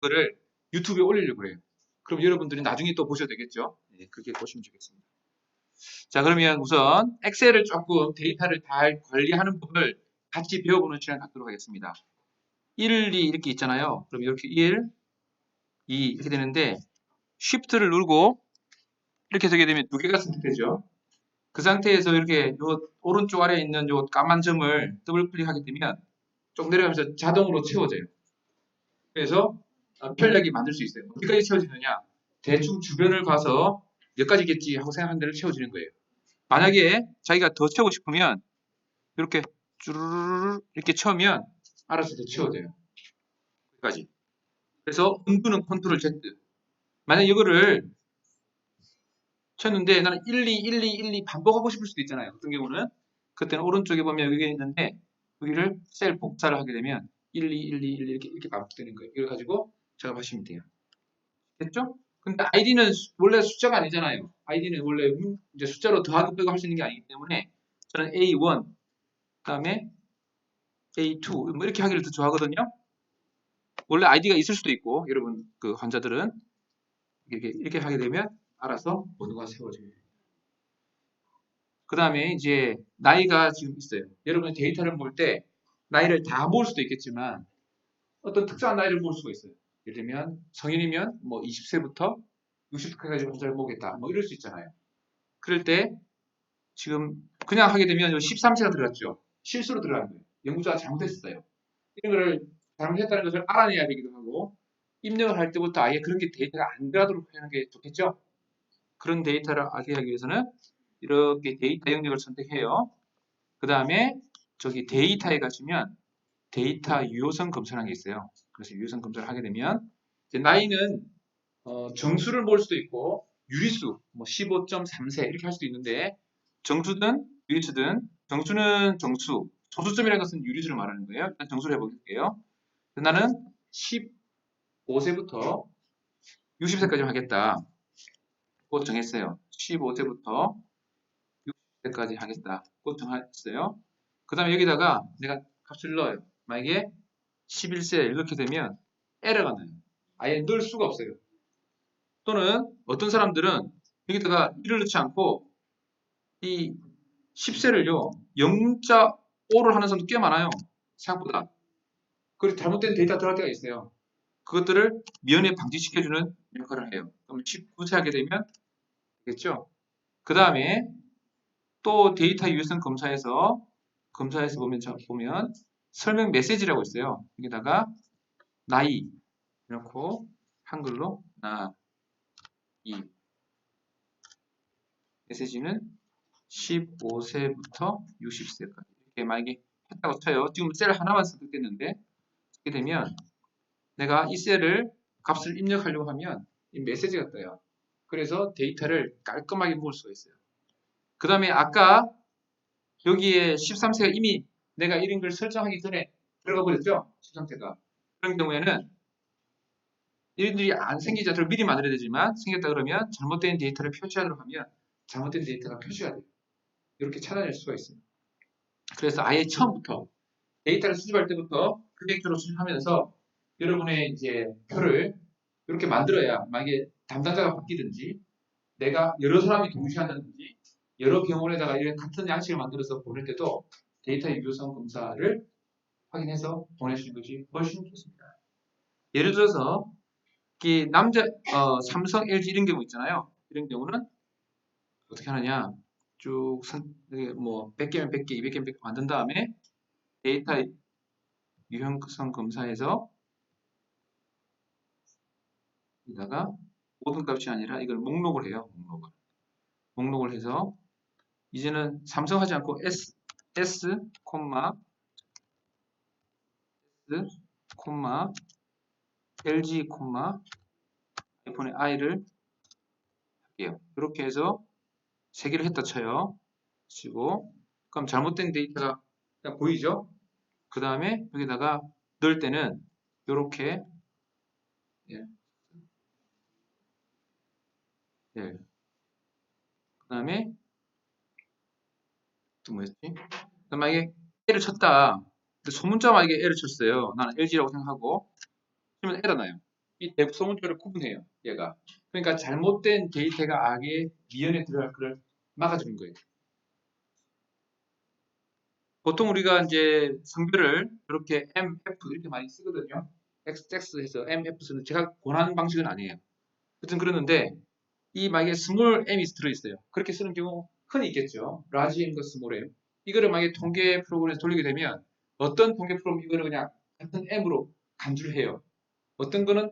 그거를 유튜브에 올리려고 해요. 그럼 여러분들이 나중에 또 보셔도 되겠죠? 네, 그렇게 보시면 좋겠습니다. 자, 그러면 우선 엑셀을 조금 데이터를 잘 관리하는 법을 같이 배워보는 시간 갖도록 하겠습니다. 1, 2 이렇게 있잖아요. 그럼 이렇게 1, 2 이렇게 되는데 Shift를 누르고 이렇게 되게 되면 두 개가 선택되죠. 그 상태에서 이렇게 요 오른쪽 아래에 있는 요 까만 점을 더블 클릭하게 되면 쭉 내려가면서 자동으로 채워져요. 그래서 편리하게 만들 수 있어요. 어디까지 채워지느냐? 대충 주변을 봐서 몇 가지겠지 하고 생각한 대로 채워지는 거예요. 만약에 자기가 더 채우고 싶으면 이렇게 쭈르르 이렇게 채우면 알아서 더 채워져요. 여기까지. 그래서 음두는 컨트롤 Z. 만약 이거를 쳤는데 나는 1, 2, 1, 2, 1, 2 반복하고 싶을 수도 있잖아요. 어떤 경우는 그때는 오른쪽에 보면 여기 있는데 여기를 셀 복사를 하게 되면 1, 2, 1, 2, 1, 2 이렇게 반복되는 거예요. 이걸 가지고 작업하시면 돼요. 됐죠? 근데 아이디는 원래 숫자가 아니잖아요. 아이디는 원래 이제 숫자로 더하고 빼고 할 수 있는 게 아니기 때문에 저는 A1 그다음에 A2 뭐 이렇게 하기를 더 좋아하거든요. 원래 아이디가 있을 수도 있고 여러분 그 환자들은 이렇게 하게 되면 알아서 번호가 세워져요. 그 다음에 이제 나이가 지금 있어요. 여러분 데이터를 볼 때 나이를 다 모을 수도 있겠지만 어떤 특정한 나이를 모을 수가 있어요. 예를 들면 성인이면 뭐 20세부터 60세까지 환자를 보겠다. 뭐 이럴 수 있잖아요. 그럴 때 지금 그냥 하게 되면 13세가 들어갔죠. 실수로 들어간 거예요. 연구자가 잘못했어요. 이런 거를 잘못했다는 것을 알아내야 되기도 하고 입력을 할 때부터 아예 그런 게 데이터가 안 들어가도록 하는 게 좋겠죠. 그런 데이터를 알게 하기 위해서는 이렇게 데이터 영역을 선택해요. 그 다음에 저기 데이터에 가시면 데이터 유효성 검사라는 게 있어요. 그래서 유효성 검사를 하게 되면 이제 나이는 정수를 모을 수도 있고 유리수 뭐 15.3세 이렇게 할 수도 있는데 정수든 유리수든 정수는 정수 소수점이라는 것은 유리수를 말하는 거예요. 일단 정수를 해볼게요. 나는 15세부터 60세까지 하겠다. 곧 정했어요. 15세부터 60세까지 하겠다. 곧 정했어요. 그 다음에 여기다가 내가 값을 넣어요. 만약에 11세 이렇게 되면 에러가 나요. 아예 넣을 수가 없어요. 또는 어떤 사람들은 여기다가 1을 넣지 않고 이 10세를요 0.5를 하는 사람도 꽤 많아요. 생각보다. 그리고 잘못된 데이터 들어갈 때가 있어요. 그것들을 미연에 방지시켜주는 역할을 해요. 그럼 19세 하게 되면 되겠죠? 그 다음에 또 데이터 유효성 검사에서 보면 설명 메시지라고 있어요. 여기다가 나이 넣고 한글로 나이 메시지는 15세부터 60세까지 이렇게 만약에 했다고 쳐요. 지금 셀 하나만 선택됐는데 이렇게 되면 내가 이 셀을 값을 입력하려고 하면 이 메시지가 떠요. 그래서 데이터를 깔끔하게 모을 수가 있어요. 그 다음에 아까 여기에 13세가 이미 내가 이런 걸 설정하기 전에 들어가 버렸죠? 13세가. 그런 경우에는 이들이 안 생기지 않도록 미리 만들어야 되지만 생겼다 그러면 잘못된 데이터를 표시하도록 하면 잘못된 데이터가 표시가 돼요. 이렇게 찾아낼 수가 있어요. 그래서 아예 처음부터 데이터를 수집할 때부터 프로젝트로 수집하면서 여러분의 이제 표를 이렇게 만들어야 만약에 담당자가 바뀌든지 내가 여러 사람이 동시에 한다든지 여러 병원에다가 이런 같은 양식을 만들어서 보낼 때도 데이터 유효성 검사를 확인해서 보내시는 것이 훨씬 좋습니다. 예를 들어서 삼성, LG 이런 경우 있잖아요. 이런 경우는 어떻게 하느냐 쭉 뭐 100개면 100개, 200개면 100개 만든 다음에 데이터 유형성 검사에서 여기다가 모든 값이 아니라 이걸 목록을 해요. 목록을 해서 이제는 삼성 하지 않고 S, S, LG, 아이폰의 I를 할게요. 이렇게 해서 세 개를 했다 쳐요. 치고 그럼 잘못된 데이터가 보이죠? 그 다음에 여기다가 넣을 때는 이렇게 예, 예. 그 다음에 또 뭐였지? 만약에 L을 쳤다. 근데 소문자 만약에 L을 쳤어요. 나는 LG라고 생각하고 그러면 에러 나요. 이 대소문자를 구분해요. 얘가. 그러니까 잘못된 데이터가 악의 미연에 들어갈 거를 막아주는 거예요. 보통 우리가 이제 성별을 이렇게 M, F 이렇게 많이 쓰거든요. X 해서 M, F 쓰는 제가 권하는 방식은 아니에요. 하여튼 그러는데 이 만약에 스몰 m이 들어있어요. 그렇게 쓰는 경우 흔히 있겠죠. 라지 m과 스몰 m. 이거를 만약에 통계 프로그램에서 돌리게 되면 어떤 통계 프로그램 이거를 그냥 같은 m으로 간주를 해요. 어떤 거는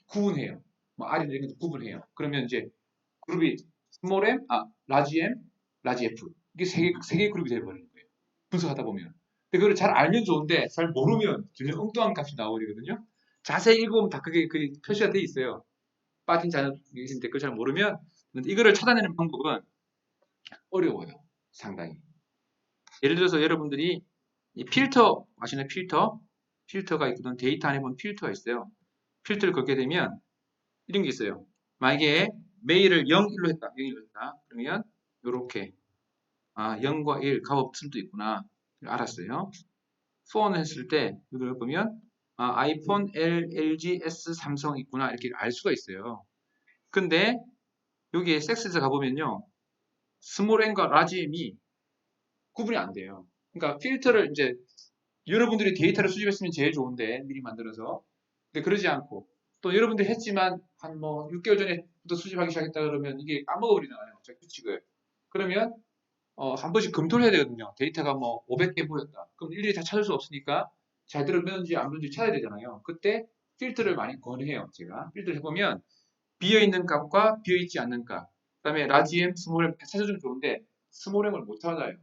구분해요. 뭐 R이나 이런 것도 구분해요. 그러면 이제 그룹이 스몰 m, 라지 m, 라지 f. 이게 세 개 그룹이 되어버리는 거예요. 분석하다 보면. 근데 그걸 잘 알면 좋은데 잘 모르면 전혀 엉뚱한 값이 나오거든요. 자세히 읽어보면 다 그게 표시가 돼 있어요. 빠진 자는 계신데 그걸 잘 모르면 이거를 찾아내는 방법은 어려워요. 상당히. 예를 들어서 여러분들이 이 필터 아시나요? 필터가 있거든. 데이터 안에 보면 필터가 있어요. 필터를 걷게 되면 이런 게 있어요. 만약에 메일을 0, 1로 했다. 0, 1로 했다. 그러면 이렇게 0과 1 값없을 수도 있구나. 알았어요. 폰을 했을 때 이걸 보면 아이폰, LG, S, 삼성 있구나. 이렇게 알 수가 있어요. 근데 여기에 섹스에서 가보면요. 스몰 n과 라지 m이 구분이 안 돼요. 그러니까 필터를 이제 여러분들이 데이터를 수집했으면 제일 좋은데 미리 만들어서 근데 그러지 않고 또 여러분들이 했지만 한 뭐 6개월 전에부터 수집하기 시작했다 그러면 이게 까먹어버리잖아요. 저 규칙을. 그러면 한 번씩 검토를 해야 되거든요. 데이터가 뭐 500개 보였다. 그럼 일일이 다 찾을 수 없으니까 잘 들었는지 안 들었는지 찾아야 되잖아요. 그때 필터를 많이 권해요. 제가 필터를 해보면 비어있는 값과 비어있지 않는 값 그다음에 라지 M, 스몰 M 찾아주면 좋은데 스몰 M을 못 찾아요.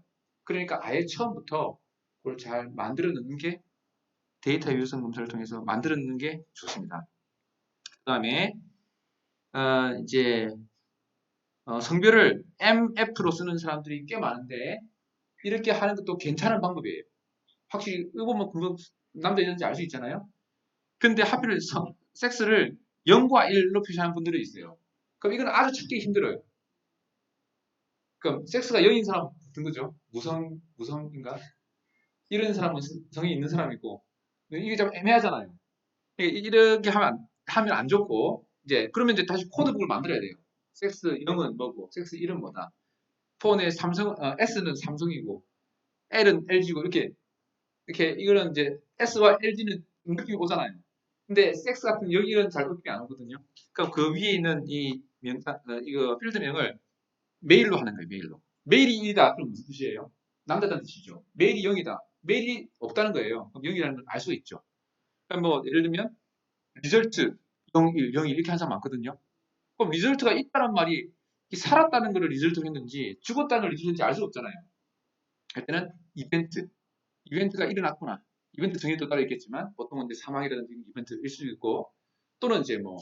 그러니까 아예 처음부터 그걸 잘 만들어 넣는 게 데이터 유효성 검사를 통해서 만들어 넣는 게 좋습니다. 그 다음에 이제 성별을 MF로 쓰는 사람들이 꽤 많은데 이렇게 하는 것도 괜찮은 방법이에요. 확실히 이거 보면 남자 여자인지 알 수 있잖아요. 근데 하필 섹스를 0과 1로 표시하는 분들이 있어요. 그럼 이건 아주 찾기 힘들어요. 그럼 섹스가 0인 사람 같은 거죠. 무성인가? 이런 사람은 성이 있는 사람이고 이게 좀 애매하잖아요. 이렇게 하면 안 좋고 이제 그러면 이제 다시 코드북을 만들어야 돼요. 섹스 0은 뭐고 섹스 1은 뭐다. 폰의 S는 삼성이고 L은 LG고 이렇게 이거는 이제 S와 LG는 느낌이 오잖아요. 근데 섹스 같은 여기는 잘 느낌이 안 오거든요. 그럼 그 위에 있는 이 이거 필드명을 메일로 하는 거예요. 메일로. 메일이 1이다. 그럼 무슨 뜻이에요? 남자다는 뜻이죠. 메일이 0이다. 메일이 없다는 거예요. 그럼 0이라는 걸 알 수가 있죠. 그럼 뭐 예를 들면 리절트 0, 1, 0, 1 이렇게 하는 사람 많거든요. 그럼 리절트가 있다는 말이 살았다는 걸 리절트로 했는지 죽었다는 걸 리절트인지 알 수 없잖아요. 할 때는 이벤트가 일어났구나. 이벤트 정의도 따로 있겠지만 보통은 이제 사망이라든지 이벤트일 수도 있고 또는 이제 뭐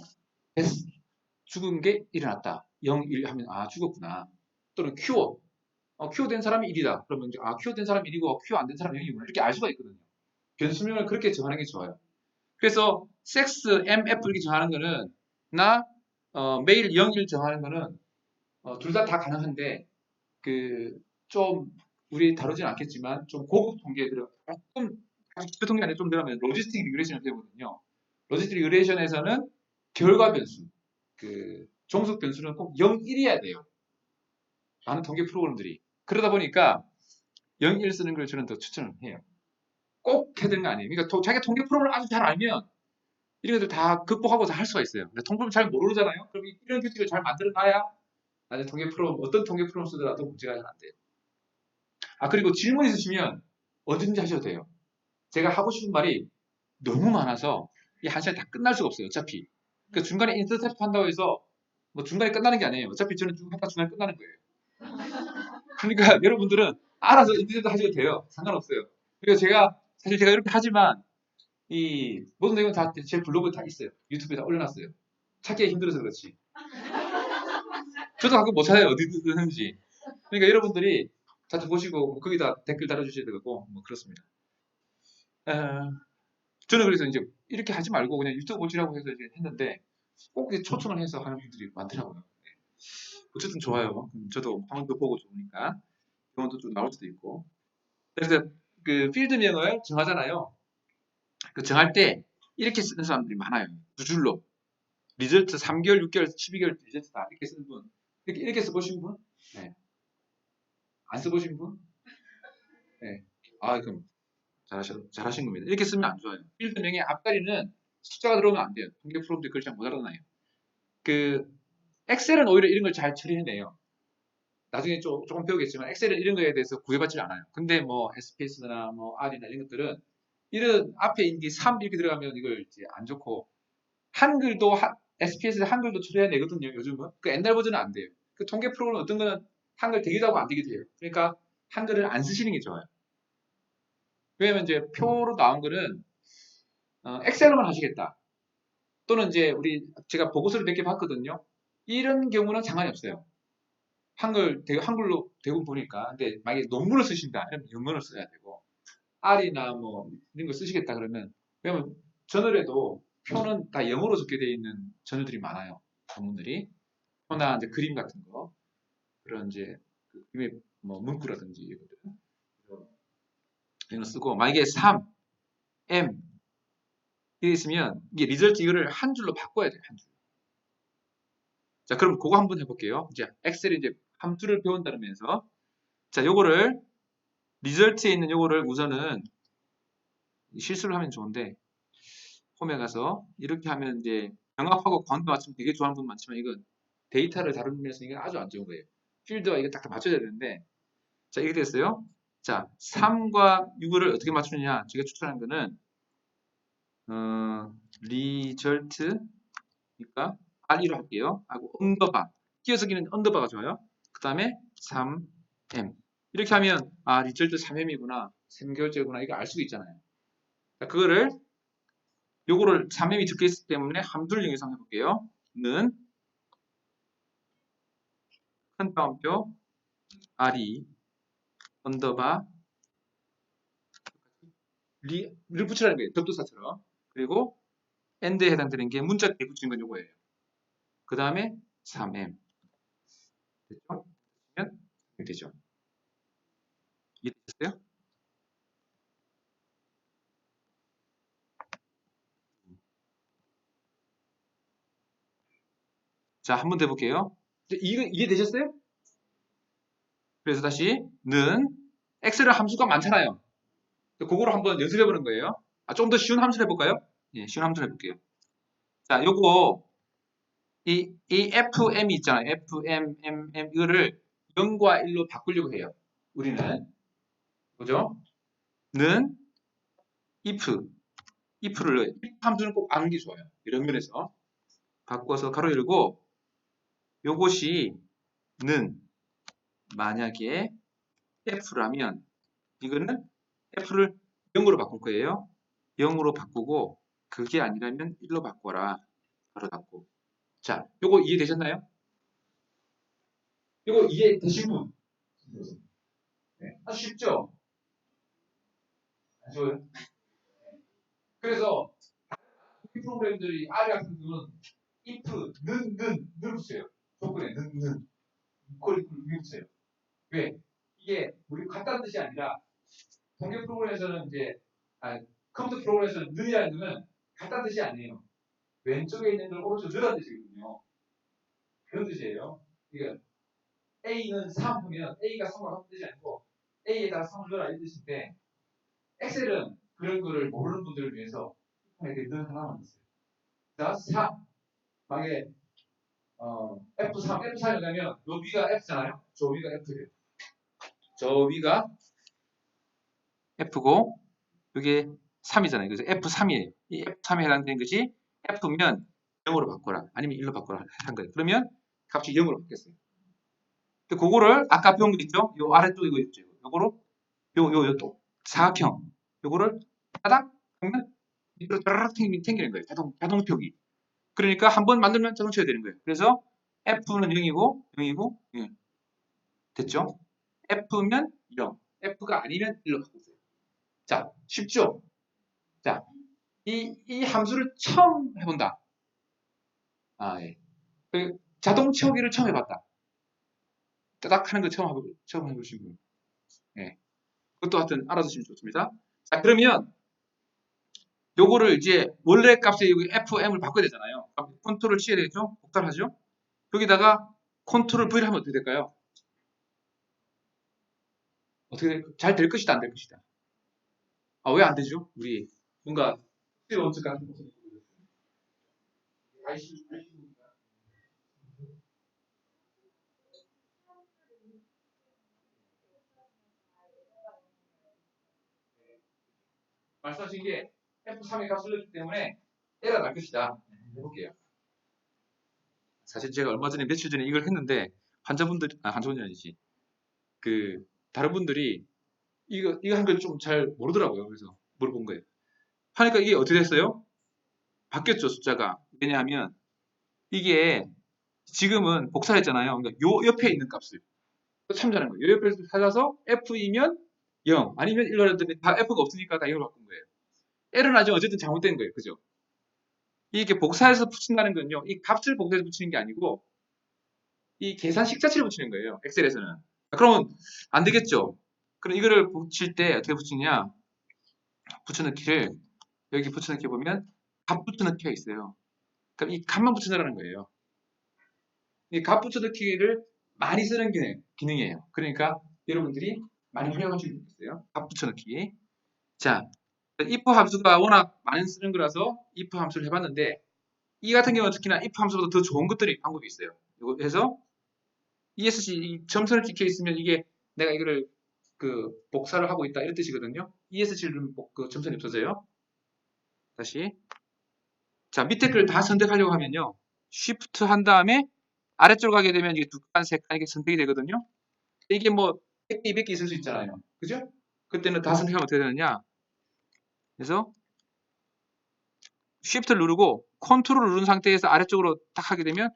죽은 게 일어났다. 0, 1 하면 죽었구나. 또는 큐어 된 사람이 1이다. 그러면 이제 큐어 된 사람이 1이고 큐어 안 된 사람이 0이구나. 이렇게 알 수가 있거든요. 변수명을 그렇게 정하는 게 좋아요. 그래서 섹스, MF 이렇게 정하는 거는 나 매일 0, 1 정하는 거는 둘 다 가능한데 좀 우리 다루진 않겠지만 좀 고급 통계에 들어 조금 기초 통계 안에 좀 들어가면 로지스틱 리그레이션을 배우거든요. 로지스틱 리그레이션에서는 결과 변수, 종속 변수는 꼭 0, 1이어야 돼요. 많은 통계 프로그램들이. 그러다 보니까 0, 1 쓰는 걸 저는 더 추천을 해요. 꼭 해야 되는 거 아니에요. 그러니까 자기 통계 프로그램을 아주 잘 알면 이런 것들 다 극복하고 다 할 수가 있어요. 근데 통계를 잘 모르잖아요. 그럼 이런 규칙을 잘 만들어 놔야 나중에 통계 프로그램, 어떤 통계 프로그램 쓰더라도 문제가 잘 안 돼요. 그리고 질문 있으시면 언제든지 하셔도 돼요. 제가 하고 싶은 말이 너무 많아서 이 한 시간에 다 끝날 수가 없어요. 어차피. 그 중간에 인터셉트 한다고 해서 뭐 중간에 끝나는 게 아니에요. 어차피 저는 하다 중간에 끝나는 거예요. 그러니까 여러분들은 알아서 인터셉트 하셔도 돼요. 상관없어요. 그리고 사실 제가 이렇게 하지만 이 모든 내용 다 제 블로그에 다 있어요. 유튜브에 다 올려놨어요. 찾기가 힘들어서 그렇지. 저도 가끔 못 찾아요. 어디 있는지. 그러니까 여러분들이 자주 보시고 뭐 거기다 댓글 달아주셔야 되고 뭐 그렇습니다. 어, 저는 그래서 이제 이렇게 하지 말고 그냥 유튜브 보시라고 해서 이제 했는데 꼭 이렇게 초청을 해서 하는 분들이 많더라고요. 어쨌든 좋아요. 저도 방송도 보고 좋으니까 경험도 좀 나올 수도 있고. 그래서 그 필드명을 정하잖아요. 그 정할 때 이렇게 쓰는 사람들이 많아요. 두 줄로. 리절트 3개월, 6개월, 12개월 리절트다. 이렇게 쓰는 분. 이렇게 써보신 분? 네. 안 써보신 분? 네. 아, 그럼 잘하신 겁니다. 이렇게 쓰면 안 좋아요. 필드명의 앞자리는 숫자가 들어오면 안 돼요. 통계 프로그램들이 그걸 잘 못 알아놔요. 그, 엑셀은 오히려 이런 걸 잘 처리해내요. 나중에 조금 배우겠지만 엑셀은 이런 거에 대해서 구애받지 않아요. 근데 뭐 SPS나 뭐 R이나 이런 것들은 이런 앞에 이게 3 이렇게 들어가면 이걸 이제 안 좋고 한글도 SPS에 한글도 처리해내거든요. 요즘은 그 옛날 버전은 안 돼요. 그 통계 프로그램 어떤 거는 한글 되기도 하고 안 되기도 해요. 그러니까 한글을 안 쓰시는 게 좋아요. 왜냐면 이제 표로 나온 거는 엑셀로만 하시겠다. 또는 이제 제가 보고서를 몇 개 봤거든요. 이런 경우는 상관이 없어요. 한글로 대부분 보니까. 근데 만약에 논문을 쓰신다. 이러면 영문을 써야 되고, R이나 뭐, 이런 거 쓰시겠다 그러면, 왜냐면 저널에도 표는 다 영어로 적게 되어 있는 저널들이 많아요. 논문들이. 표나 이제 그림 같은 거. 그런 이제, 그림의 뭐 문구라든지 이것들. 이런 거 쓰고, 만약에 3, M, 이게 있으면, 이게 리절트 이거를 한 줄로 바꿔야 돼요. 한 줄. 자, 그럼 그거 한번 해볼게요. 이제 엑셀이 이제 함수를 배운다면서. 자, 요거를, 리절트에 있는 요거를 우선은 실수를 하면 좋은데 홈에 가서 이렇게 하면 이제 병합하고 관도 맞추면 되게 좋아하는 분 많지만 이건 데이터를 다루는 면에서 이게 아주 안 좋은 거예요. 필드와 이거 딱 맞춰야 되는데 자 이렇게 됐어요. 자 3과 6을 어떻게 맞추느냐 제가 추천한 거는 리절트 그러니까 R2로 할게요. 하고 언더바 끼어쓰기는 언더바가 좋아요. 그 다음에 3M 이렇게 하면 아 리절트 3M이구나 3개월째구나 이거 알 수가 있잖아요. 자, 그거를 요거를 3M이 적혀 있기 때문에 함수를 이용해서 해볼게요. 는 큰 따옴표 R이 언더바 리를 붙이라는 거예요. 접두사처럼. 그리고 end에 해당되는 게 문자 뒤에 붙이는 건 요거예요. 그 다음에 3M 됐죠? 그러면 되죠. 이해되셨어요? 자, 한 번 더 해볼게요. 이해되셨어요? 그래서 다시 는 엑셀은 함수가 많잖아요. 그거를 한번 연습해보는 거예요. 좀 더 쉬운 함수를 해볼까요? 예, 쉬운 함수를 해볼게요. 자, 요거 이 FM이 있잖아요. FM, 이거를 0과 1로 바꾸려고 해요. 우리는. 그죠? 는 if를 함수는 꼭 아는 게 좋아요. 이런 면에서 바꿔서 가로 열고 요것이 는 만약에 f라면 이거는 f를 0으로 바꿀 거예요. 0으로 바꾸고 그게 아니라면 1로 바꿔라. 가로 닫고. 자, 요거 이해되셨나요? 요거 이해되신 분? 네. 아주 쉽죠? 아주 그래서 이 프로그램들이 R 같은 경우는 if, 는 붙여요. 조건에 는. 이퀄 이퀄 붙여요. 왜? 이게 우리 같다는 뜻이 아니라 통계 프로그램에서는 이제 컴퓨터 프로그램에서는 는이라는 는 같다는 뜻이 아니에요. 왼쪽에 있는 걸 오른쪽 넣으라는 뜻이거든요. 그런 뜻이에요. 그러니까 A는 3 하면 A가 3과 같은 뜻이 아니고 A에다가 3을 넣어라 이 뜻인데 엑셀은 그런 거를 모르는 분들을 위해서 이렇게 는 하나만 있어요. 자, 4. 만약에 F3이 뭐냐면 요 위가 F잖아요. 저 위가 F예요. 저 위가 F고 이게 3이잖아요. 그래서 F3이에요. 이 F3에 해당되는 것이 F면 0으로 바꿔라. 아니면 1로 바꿔라. 한 거예요. 그러면 값이 0으로 바뀌었어요. 근데 그거를 아까 배운 거 있죠? 요 아래쪽 이거 있죠? 요거로 또 사각형 요거를 따닥 하면 밑으로 따라락 튕기는 거예요. 자동 표기. 그러니까 한 번 만들면 자동 쳐야 되는 거예요. 그래서 F는 0이고 0이고 예. 됐죠? F면 0, F가 아니면 1로 바꾸세요. 자, 쉽죠? 자, 이 함수를 처음 해본다. 예. 자동 채우기를 처음 해봤다. 따닥 하는 거 처음 해보신 분. 예. 그것도 하여튼 알아두시면 좋습니다. 자, 그러면 요거를 이제 원래 값에 여기 FM을 바꿔야 되잖아요. 컨트롤 C에 되죠? 복사하죠? 여기다가 컨트롤 V를 하면 어떻게 될까요? 어떻게 잘 될 것이다, 안 될 것이다. 아, 왜 안 되죠? 우리 뭔가 원칙 같은 거. 말씀하신 게 F3의 값을 넣기 때문에 에러가 날 것이다. 해볼게요. 사실 제가 얼마 전에 며칠 전에 이걸 했는데 환자분들이 아니지. 그 다른 분들이 이거 한 걸 좀 잘 모르더라고요. 그래서 물어본 거예요. 하니까 이게 어떻게 됐어요? 바뀌었죠, 숫자가. 왜냐하면 이게 지금은 복사했잖아요. 그러니까 요 옆에 있는 값을 참조하는 거예요. 요 옆에 찾아서 F이면 0, 아니면 1로 했더니 다 F가 없으니까 다 0으로 바꾼 거예요. L은 아직 어쨌든 잘못된 거예요. 그죠? 이게 복사해서 붙인다는 건요. 이 값을 복사해서 붙이는 게 아니고 이 계산식 자체를 붙이는 거예요. 엑셀에서는. 그러면 안 되겠죠? 그럼 이거를 붙일 때 어떻게 붙이냐? 붙여넣기를 여기 붙여넣기 보면 값 붙여넣기가 있어요. 그럼 이 값만 붙여넣으라는 거예요. 이 값 붙여넣기를 많이 쓰는 기능이에요. 그러니까 여러분들이 많이 활용하시면 좋겠어요. 값 붙여넣기. 자, if 함수가 워낙 많이 쓰는 거라서 if 함수를 해봤는데 이 같은 경우는 특히나 if 함수보다 더 좋은 것들이 방법이 있어요. 이거 해서 ESC 이 점선을 찍혀 있으면 이게 내가 이거를 그 복사를 하고 있다 이런 뜻이거든요. ESC를 누르면 그 점선이 없어져요. 다시. 자, 밑에 걸 다 선택하려고 하면요. Shift 한 다음에 아래쪽으로 가게 되면 이게 두 칸, 세 칸 이게 선택이 되거든요. 이게 뭐 100개, 200개 있을 수 있잖아요. 그죠? 그때는 다 선택하면 어떻게 되느냐? 그래서 Shift를 누르고 컨트롤을 누른 상태에서 아래쪽으로 딱 하게 되면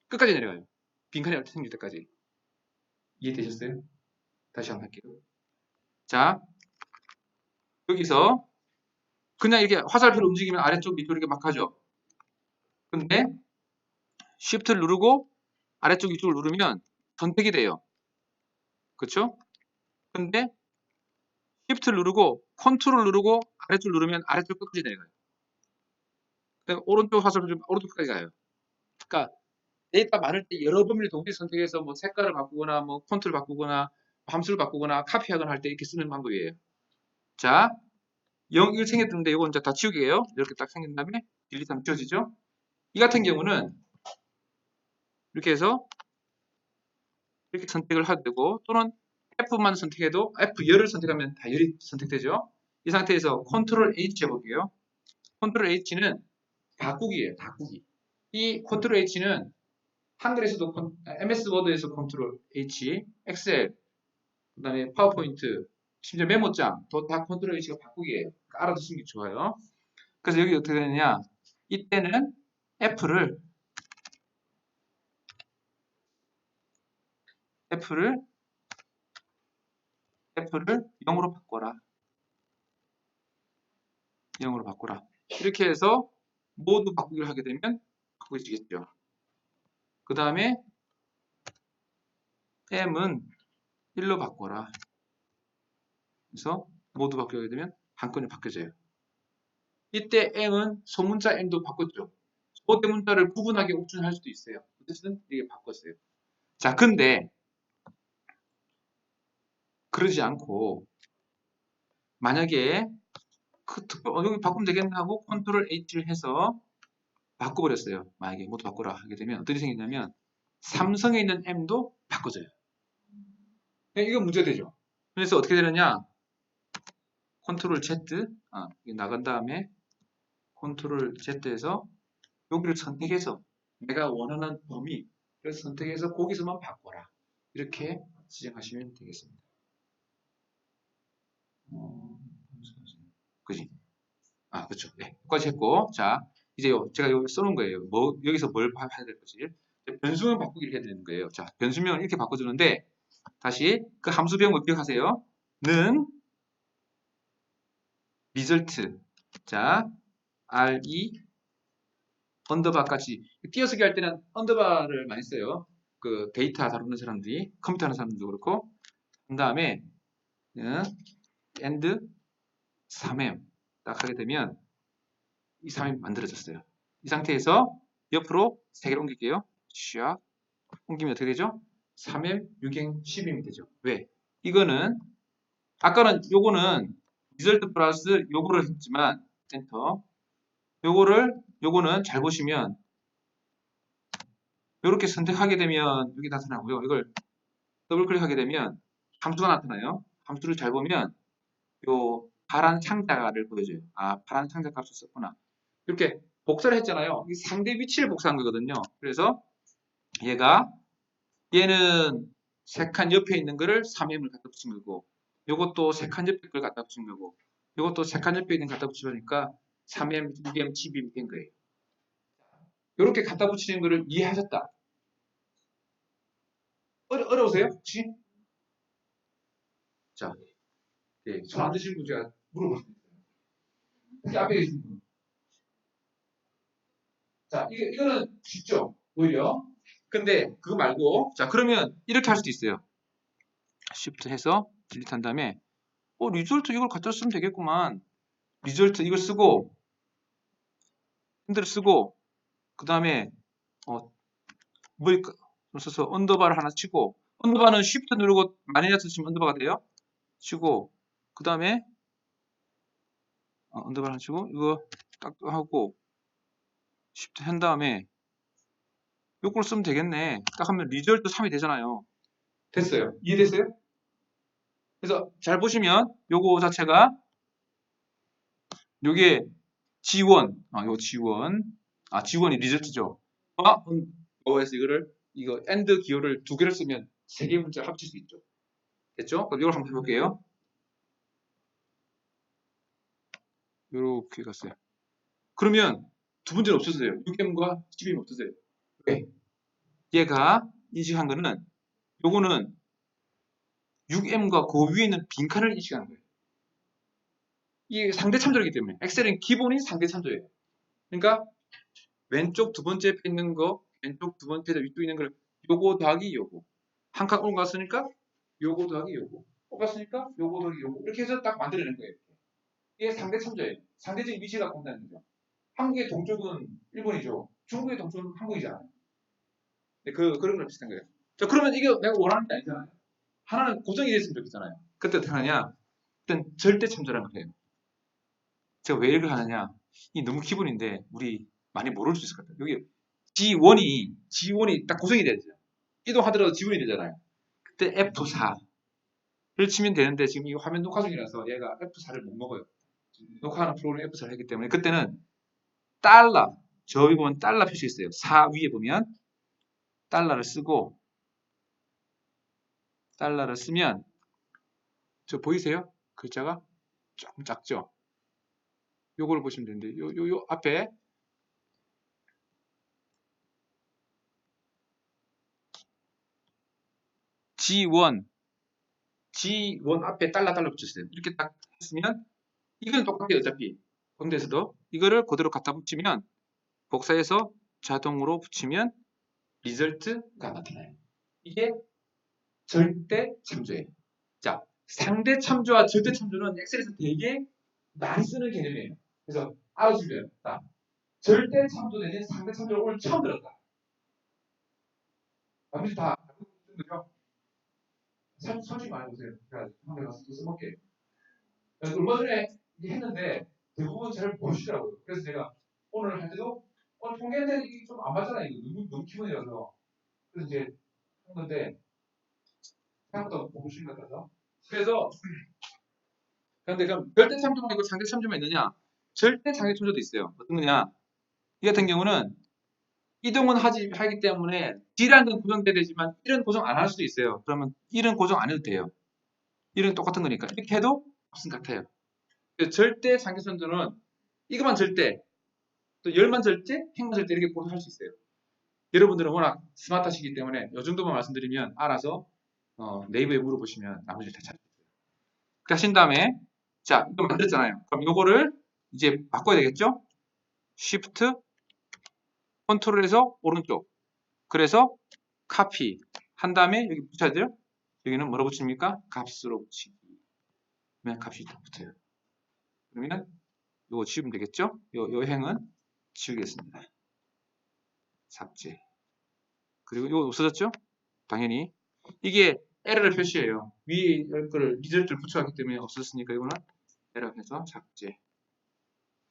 끝까지 내려가요. 빈칸이 생길 때까지. 이해되셨어요? 다시 한번 할게요. 자, 여기서 그냥 이렇게 화살표로 움직이면 아래쪽 밑으로 이렇게 막 가죠. 근데 Shift를 누르고 아래쪽 이쪽을 누르면 선택이 돼요. 그렇죠? 근데 Shift를 누르고 컨트롤 누르고 아래쪽 누르면 아래쪽 끝까지 내려가요. 그다음에 오른쪽 화살표 오른쪽까지 가요. 그러니까 데이터 많을 때 여러 범위를 동시에 선택해서 뭐 색깔을 바꾸거나 뭐 폰트를 바꾸거나 함수를 바꾸거나 카피하거나 할 때 이렇게 쓰는 방법이에요. 자, 0, 1 생겼는데 이거 이제 다 지우게요. 이렇게 딱 생긴 다음에 딜리트하면 지워지죠. 이 같은 경우는 이렇게 해서 이렇게 선택을 해도 되고 또는 F만 선택해도 F 열을 선택하면 다 열이 선택되죠. 이 상태에서 컨트롤 H 해볼게요. 컨트롤 H는 바꾸기예요. 바꾸기. 이 컨트롤 H는 한글에서도 MS 워드에서 컨트롤 H, 엑셀, 그 다음에 파워포인트, 심지어 메모장 다 컨트롤 H가 바꾸기예요. 그러니까 알아두시는 게 좋아요. 그래서 여기 어떻게 되느냐? 이때는 F를 F를 0으로 바꿔라. 0으로 바꿔라. 이렇게 해서 모두 바꾸기를 하게 되면 바꾸어지겠죠. 그 다음에 M은 1로 바꿔라. 그래서 모두 바뀌게 되면 한 건이 바뀌어져요. 이때 M은 소문자 M도 바꿨죠. 소대 문자를 구분하게 옵션할 수도 있어요. 어쨌든 이게 바꿨어요. 자, 근데 그러지 않고 만약에 여기 바꾸면 되겠나 하고 컨트롤 H를 해서 바꿔버렸어요. 만약에 모두 바꾸라 하게 되면 어떤 일이 생기냐면 삼성에 있는 M도 바꿔져요. 이거 문제되죠. 그래서 어떻게 되느냐? 컨트롤 Z 나간 다음에 컨트롤 Z에서 여기를 선택해서 내가 원하는 범위를 선택해서 거기서만 바꿔라. 이렇게 지정하시면 되겠습니다. 그지? 그렇죠. 네, 여기까지 했고, 자, 이제 제가 여기 써놓은 거예요. 여기서 뭘 해야 될 것이 변수명 바꾸기를 해야 되는 거예요. 자, 변수명을 이렇게 바꿔주는데 다시 그 함수 배운 거 기억하세요. 는 result. 자, re 언더바까지 띄어쓰기 할 때는 언더바를 많이 써요. 그 데이터 다루는 사람들이 컴퓨터 하는 사람들도 그렇고 그 다음에 and 3m 딱 하게 되면 이 3이 만들어졌어요. 이 상태에서 옆으로 3개를 옮길게요. 샥 옮기면 어떻게 되죠? 3M, 6M, 10M이 되죠. 왜? 이거는 아까는 요거는 리절트 플러스 요거를 했지만 엔터 요거는 잘 보시면 이렇게 선택하게 되면 여기 나타나고요. 이걸 더블 클릭하게 되면 함수가 나타나요. 함수를 잘 보면 요 파란 상자를 보여줘요. 아, 파란 상자 값을 썼구나. 이렇게 복사를 했잖아요. 이 상대 위치를 복사한 거거든요. 그래서 얘는 세 칸 옆에 있는 거를 3M을 갖다 붙인 거고, 요것도 세 칸 옆에 걸 갖다 붙인 거고, 요것도 세 칸 옆에 있는 걸 갖다 붙이니까 3M, 6M, 12M 된 거예요. 이렇게 갖다 붙이는 거를 이해하셨다. 어려우세요? 혹시? 자, 네, 손안 드시는 분 제가 물어볼 수 있어요. 특히 앞에 계신 분. 자, 이거는 쉽죠? 오히려. 근데 그거 말고, 자, 그러면 이렇게 할 수도 있어요. Shift 해서 딜리트한 다음에, 리졸트 이걸 갖다 쓰면 되겠구만. 리졸트 이걸 쓰고, 핸들을 쓰고, 그 다음에, 뭘 써서 언더바를 하나 치고, 언더바는 Shift 누르고 마이너스 치면 언더바가 돼요. 치고, 그 다음에, 언더바를 하나 치고, 이거 딱 하고, Shift 한 다음에, 요걸 쓰면 되겠네. 딱 하면 리졸트 3이 되잖아요. 됐어요. 이해됐어요? 그래서 잘 보시면 요거 자체가 요게 G1, 요 G1, G1이 리졸트죠. OS 이거 AND 기호를 두 개를 쓰면 세 개의 문자를 합칠 수 있죠. 됐죠? 그럼 이걸 한번 해볼게요. 요렇게 갔어요. 그러면 두 문제는 없었어요. 6M과 12M 없었어요. 왜? 얘가 인식한 거는 요거는 6M과 그 위에 있는 빈칸을 인식하는 거예요. 이게 상대 참조이기 때문에 엑셀은 기본이 상대 참조예요. 그러니까 왼쪽 두 번째 옆에 있는 거, 왼쪽 두 번째 위쪽에 있는 걸 요거 더하기 요거. 한 칸 올라갔으니까 요거 더하기 요거. 올라갔으니까 요거 더하기 요거. 이렇게 해서 딱 만들어낸 거예요. 이게 상대 참조예요. 상대적인 위치가 갖고 온다는 거죠. 한국의 동쪽은 일본이죠. 중국의 동쪽은 한국이잖아요. 그런 거랑 비슷한 거예요. 자, 그러면 이게 내가 원하는 게 아니잖아요. 하나는 고정이 됐으면 좋겠잖아요. 그때 어떻게 하느냐? 일단 절대 참조라는 거예요. 제가 왜 이걸 하느냐? 이 너무 기본인데 우리 많이 모를 수 있을 것 같아요. 여기 G1이 딱 고정이 돼야 되죠. 이동하더라도 G1이 되잖아요. 그때 F4를 치면 되는데 지금 이 화면 녹화 중이라서 얘가 F4를 못 먹어요. 녹화하는 프로그램 F4를 했기 때문에 그때는 달러, 저기 보면 달러 표시 있어요. 4 위에 보면 달러를 쓰고 달러를 쓰면 저 보이세요? 글자가 조금 작죠? 요걸 보시면 되는데 요 앞에 G1 앞에 달러 붙였어요. 이렇게 딱 했으면 이건 똑같아요. 어차피 가운데서도 이거를 그대로 갖다 붙이면 복사해서 자동으로 붙이면 리절트가 나타나요. 이게 절대 참조예요. 자, 상대 참조와 절대 참조는 엑셀에서 되게 많이 쓰는 개념이에요. 그래서 알아주시면 됩니다. 절대 참조 내지 상대 참조를 오늘 처음 들었다. 나머지 다 알고 있는 거죠? 솔직히 말해보세요. 제가 한번 가서 또 써볼게요. 얼마 전에 했는데 대부분 잘 모르시더라고요. 그래서 제가 오늘 할 때도 통계인데 이게 좀 안 맞잖아요. 이거 너무 기본이라서. 그래서 이제 한 건데 생각보다 모르시는 것 같아서. 그래서 그런데 그럼 절대 참조만 있고 상대 참조만 있느냐? 절대 상대 참조도 있어요. 어떤 거냐? 이 같은 경우는 이동은 하기 때문에 D라는 건 고정돼야 되지만 1은 고정 안 할 수도 있어요. 그러면 1은 고정 안 해도 돼요. 1은 똑같은 거니까. 이렇게 해도 값은 같아요. 절대 상대 참조는 이것만 절대, 또 열만 절대, 행만 절대 이렇게 고정할 수 있어요. 여러분들은 워낙 스마트하시기 때문에 이 정도만 말씀드리면 알아서 네이버에 물어보시면 나머지를 다 찾을 수 있어요. 그렇게 하신 다음에 자, 이거 만들었잖아요. 그럼 이거를 이제 바꿔야 되겠죠? Shift, 컨트롤해서 오른쪽. 그래서 카피 한 다음에 여기 붙여야 돼요. 여기는 뭐로 붙입니까? 값으로 붙이기. 그러면 값이 딱 붙어요. 그러면 요거 지우면 되겠죠? 요 행은 지우겠습니다. 삭제. 그리고 요거 없어졌죠? 당연히. 이게 에러를 표시해요. 위에 거를 리절트를 붙여왔기 때문에 없었으니까 이거는 에러해서 삭제.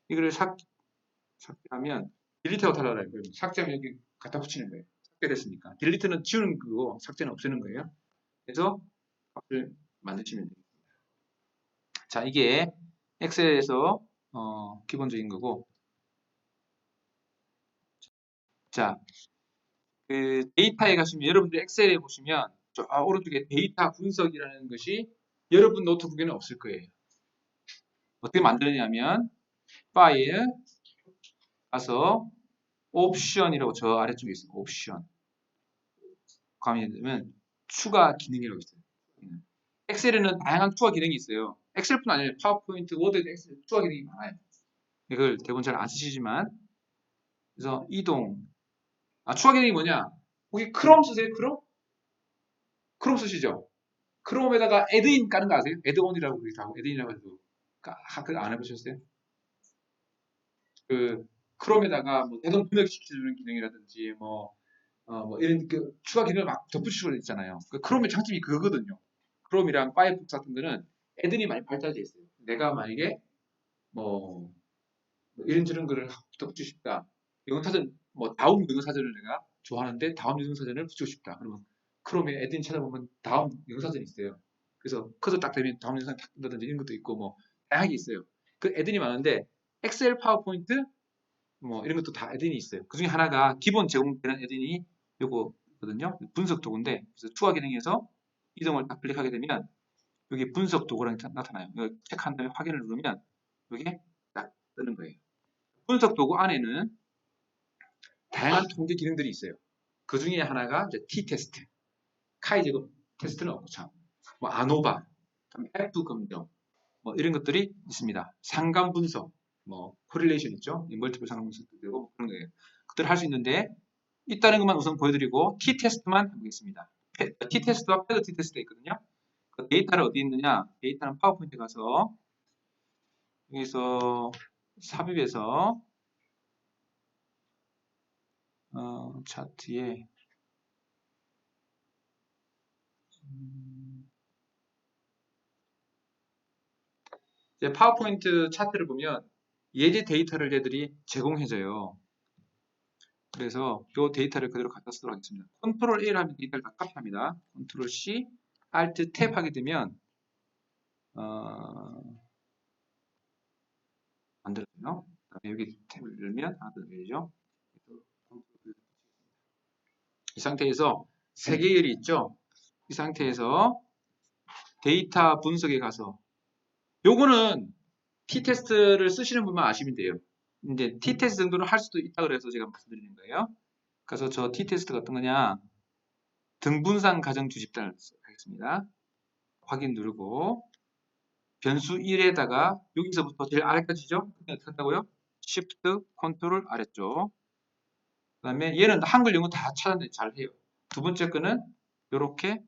이거를 삭제하면 딜리트하고 달라요. 삭제하면 여기 갖다 붙이는 거예요. 삭제됐으니까. 딜리트는 지우는 거고 삭제는 없애는 거예요. 그래서 값을 만드시면 됩니다. 자, 이게 엑셀에서 기본적인 거고. 자, 그 데이터에 가시면 여러분들 엑셀에 보시면 저 오른쪽에 데이터 분석이라는 것이 여러분 노트북에는 없을 거예요. 어떻게 만드느냐면 파일 가서 옵션이라고 저 아래쪽에 있어요. 옵션. 가면 되면 추가 기능이라고 있어요. 엑셀에는 다양한 추가 기능이 있어요. 엑셀뿐 아니라 파워포인트, 워드, 엑셀 추가 기능이 많아요. 이걸 대부분 잘 안 쓰시지만 그래서 이동. 추가 기능이 뭐냐? 혹시 크롬 쓰세요? 크롬? 크롬 쓰시죠? 크롬에다가 애드인 까는 거 아세요? 애드온이라고 그러기도 하고 애드인이라고 해도 그거 안 해보셨어요? 그 크롬에다가 뭐 자동 번역시켜주는 기능이라든지 뭐 이런 그 추가 기능을 막 덧붙이고 있잖아요. 그 크롬의 장점이 그거거든요. 크롬이랑 파이어폭스 같은 거는 애들이 많이 발달되어 있어요. 내가 만약에 뭐 이런저런 거를 덧붙이고 싶다. 영어사전 뭐 다음 영어사전을 내가 좋아하는데 다음 영어사전을 붙이고 싶다. 그러면 크롬에 애드인 찾아보면 다음 영어사전이 있어요. 그래서 커서 딱 되면 다음 영상 딱 뜬다든지 이런 것도 있고 뭐 다양하게 있어요. 그 애드인이 많은데 엑셀, 파워포인트 뭐 이런 것도 다 애드인이 있어요. 그 중에 하나가 기본 제공되는 애드인이 요거거든요. 분석 도구인데 그래서 추가 기능에서 이동을 딱 클릭하게 되면 여기 분석 도구랑 나타나요. 이걸 체크한 다음에 확인을 누르면 이게 딱 뜨는 거예요. 분석 도구 안에는 다양한 통계 기능들이 있어요. 그 중에 하나가 이제 T-테스트, 카이 제곱 테스트는 없고 참, 뭐 아노바, F 검정, 뭐 이런 것들이 있습니다. 상관 분석, 뭐 코릴레이션 있죠? 멀티플 상관 분석도 되고 뭐 그런 거예요. 그들을 할 수 있는데 있다는 것만 우선 보여드리고 T-테스트만 해보겠습니다. T-테스트와 패드 T-테스트가 있거든요. 그 데이터를 어디 있느냐? 데이터는 파워포인트 가서 여기서 삽입해서 차트에 이제 파워포인트 차트를 보면 예제 데이터를 얘들이 제공해줘요. 그래서 이 데이터를 그대로 갖다 쓰도록 하겠습니다. 컨트롤 A를 하면 데이터를 다 카피합니다. 컨트롤 C, Alt 탭 하게 되면 만들어져요. 그다음에 여기 탭을 누르면 하나 더 열리죠. 이 상태에서 세 계열이 있죠. 이 상태에서 데이터 분석에 가서 요거는 T-테스트를 쓰시는 분만 아시면 돼요. 이제 T-테스트 정도는 할 수도 있다 그래서 제가 말씀드리는 거예요. 그래서 저 T-테스트가 어떤 거냐? 등분상 가정 두 집단을 하겠습니다. 확인 누르고 변수 1에다가 여기서부터 제일 아래까지죠? 어떻게 한다고요? Shift, Ctrl 아래쪽. 그 다음에 얘는 한글 영어 다 찾아내 잘 해요. 두 번째 거는 이렇게